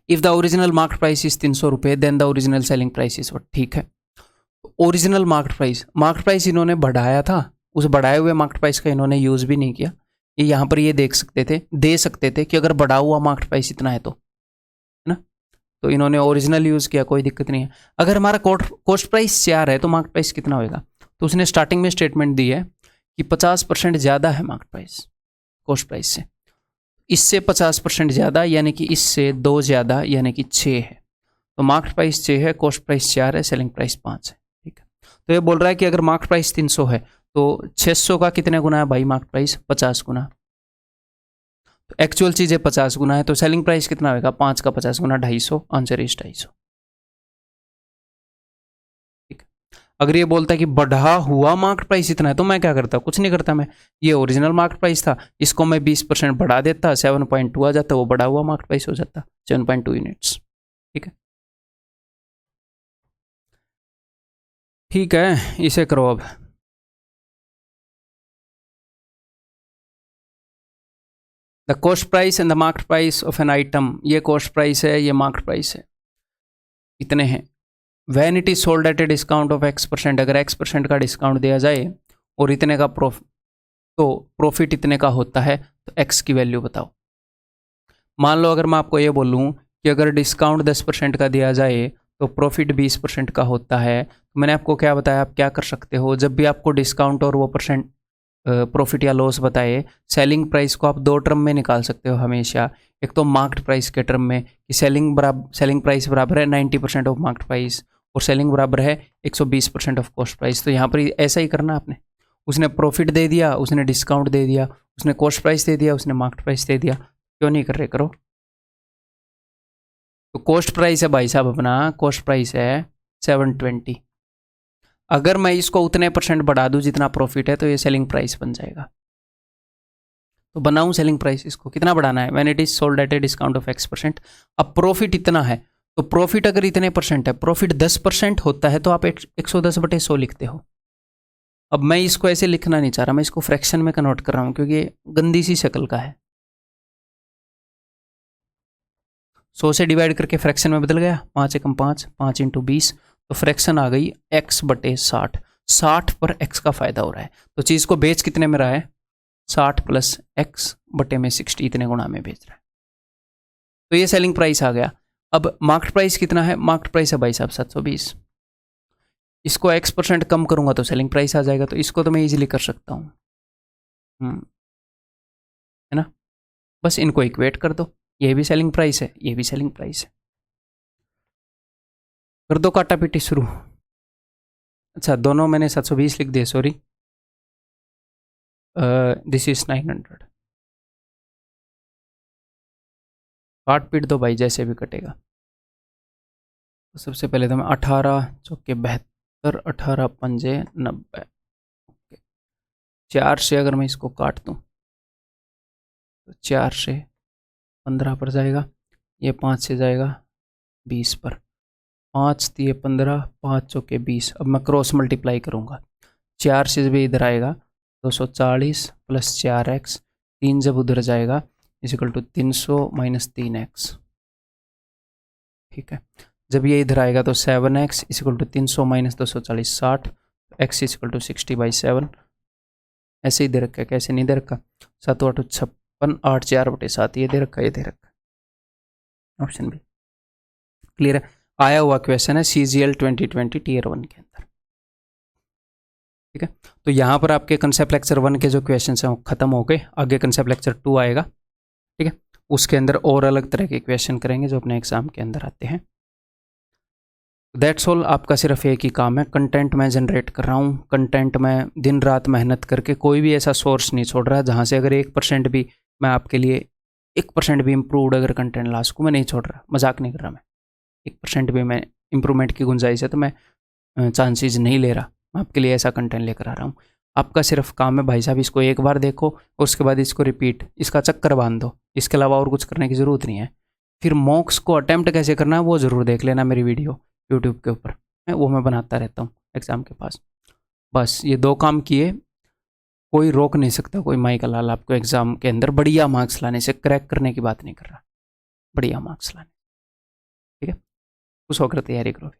[SPEAKER 1] if the original market price is 300 रुपये then the original selling price is, ठीक है। ओरिजिनल मार्केट प्राइस इन्होंने बढ़ाया था, उस बढ़ाए हुए मार्केट प्राइस का इन्होंने यूज भी नहीं किया। ये यहाँ पर ये देख सकते थे, दे सकते थे कि अगर बढ़ा हुआ मार्केट प्राइस इतना है तो, है ना, तो इन्होंने ओरिजिनल यूज किया, कोई दिक्कत नहीं है। अगर हमारा कॉस्ट प्राइस 4 है तो मार्केट प्राइस कितना होगा, तो उसने स्टार्टिंग में स्टेटमेंट दी है कि 50% ज़्यादा है मार्केट प्राइस कॉस्ट प्राइस से, इससे 50% ज़्यादा यानी कि इससे 2 ज़्यादा यानी कि 6 है। तो मार्केट प्राइस 6 है, कॉस्ट प्राइस 4 है, सेलिंग प्राइस 5 है, ठीक है। तो ये बोल रहा है कि अगर मार्केट प्राइस 300 है तो 600 का कितने गुना है भाई, मार्केट प्राइस 50 गुना। तो एक्चुअल चीज़ है 50 गुना है, तो सेलिंग प्राइस कितना होगा, 5 का 50 गुना 250, आंसर इज 250। ठीक है। अगर ये बोलता है कि बढ़ा हुआ मार्केट प्राइस इतना है तो मैं क्या करता, कुछ नहीं करता, मैं ये ओरिजिनल मार्केट प्राइस था, इसको मैं 20% बढ़ा देता, 7.2 आ जाता, वो बढ़ा हुआ मार्केट प्राइस हो जाता 7.2 यूनिट्स। ठीक है, ठीक है, इसे करो अब। The cost price and the market price of an item, ये कॉस्ट प्राइस है, ये मार्केट प्राइस है, इतने हैं। When it is sold at A discount of X%, अगर X% का डिस्काउंट दिया जाए और इतने का प्रॉफिट इतने का होता है तो X की वैल्यू बताओ। मान लो अगर मैं आपको ये बोलूँ कि अगर डिस्काउंट 10% का दिया जाए तो प्रॉफिट 20% का होता है, तो मैंने आपको क्या बताया, आप क्या कर सकते हो, जब भी आपको डिस्काउंट और वो परसेंट प्रॉफिट या लॉस बताए, सेलिंग प्राइस को आप 2 टर्म में निकाल सकते हो हमेशा। एक तो मार्केट प्राइस के टर्म में कि सेलिंग प्राइस बराबर है 90% ऑफ मार्केट प्राइस और सेलिंग बराबर है 120% ऑफ कॉस्ट प्राइस। तो यहाँ पर ऐसा ही करना आपने, उसने प्रॉफिट दे दिया, उसने डिस्काउंट दे दिया, उसने कॉस्ट प्राइस दे दिया, उसने मार्केट प्राइस दे दिया, क्यों नहीं कर रहे, करो। तो कॉस्ट प्राइस है भाई साहब अपना, कॉस्ट प्राइस है 720, अगर मैं इसको उतने % बढ़ा दूं जितना प्रॉफिट है तो ये सेलिंग प्राइस बन जाएगा। तो बनाऊं सेलिंग प्राइस, इसको कितना बढ़ाना है, when it is sold at A discount of X%। अब प्रॉफिट इतना है तो प्रॉफिट अगर इतने % है, प्रॉफिट 10% होता है तो आप 110/100 लिखते हो। अब मैं इसको ऐसे लिखना नहीं चाह रहा, मैं इसको फ्रैक्शन में कन्वर्ट कर रहा हूं क्योंकि ये गंदी सी शक्ल का है। 100 से डिवाइड करके फ्रैक्शन में बदल गया, 5 एकम 5, 5 × 20, तो फ्रैक्शन आ गई X/60, 60 पर X का फायदा हो रहा है। तो चीज़ को बेच कितने में रहा है, 60 + X/60, इतने गुणा में बेच रहा है। तो ये सेलिंग प्राइस आ गया। अब मार्केट प्राइस कितना है, मार्केट प्राइस है भाई साहब 720, इसको X% कम करूंगा तो सेलिंग प्राइस आ जाएगा, तो इसको तो मैं इजीली कर सकता हूँ, है ना। बस इनको इक्वेट कर दो, ये भी सेलिंग प्राइस है, ये भी सेलिंग प्राइस है, कर दो काटा पीटी शुरू। अच्छा, दोनों मैंने 720 लिख दिए, सॉरी, दिस इज 900। काट पीट दो भाई, जैसे भी कटेगा। तो सबसे पहले तो मैं 18 चौके 72, 18 पंजे 90, 4 से अगर मैं इसको काट दूँ तो 4 से 15 पर जाएगा, ये 5 से जाएगा 20 पर, 5 दिए 15, 5 चौके 20। अब मैं क्रॉस मल्टीप्लाई करूँगा, 4 से भी इधर आएगा 240 + 4x, 3 जब उधर जाएगा इक्वल टू 300 - 3x। ठीक है, जब ये इधर आएगा तो 7x equal to 300 - 240 60, x equal to 60/7। ऐसे ही दे रखा है, कैसे नहीं दे रखा, 7 × 8 = 56, 8 4/7, ये दे रखा, ये दे रखा, ऑप्शन बी क्लियर है। आया हुआ क्वेश्चन है CGL 2020 Tier 1 के अंदर। ठीक है, तो यहाँ पर आपके कंसेप्ट लेक्चर 1 के जो क्वेश्चन हैं वो खत्म हो गए, आगे कंसेप्ट लेक्चर 2 आएगा। ठीक है, उसके अंदर और अलग तरह के क्वेश्चन करेंगे जो अपने एग्जाम के अंदर आते हैं। दैट्स ऑल, आपका सिर्फ एक ही काम है, कंटेंट मैं जनरेट कर रहा हूँ, कंटेंट में दिन रात मेहनत करके कोई भी ऐसा सोर्स नहीं छोड़ रहा जहाँ से अगर 1% भी मैं आपके लिए 1% भी इम्प्रूवड अगर कंटेंट ला सकूँ, मैं नहीं छोड़ रहा, मजाक नहीं कर रहा, मैं 1% भी मैं इम्प्रूवमेंट की गुंजाइश है तो मैं चांसेस नहीं ले रहा, मैं आपके लिए ऐसा कंटेंट लेकर आ रहा हूँ। आपका सिर्फ काम है भाई साहब, इसको एक बार देखो, उसके बाद इसको रिपीट, इसका चक्कर बांध दो, इसके अलावा और कुछ करने की ज़रूरत नहीं है। फिर मॉक्स को अटैम्प्ट कैसे करना है वो ज़रूर देख लेना मेरी वीडियो यूट्यूब के ऊपर, वो मैं बनाता रहता हूँ एग्ज़ाम के पास। बस ये 2 काम किए, कोई रोक नहीं सकता, कोई माई का लाल आपको एग्ज़ाम के अंदर बढ़िया मार्क्स लाने से, क्रैक करने की बात नहीं कर रहा, बढ़िया मार्क्स लाने। ठीक है, खुश होकर तैयारी करो।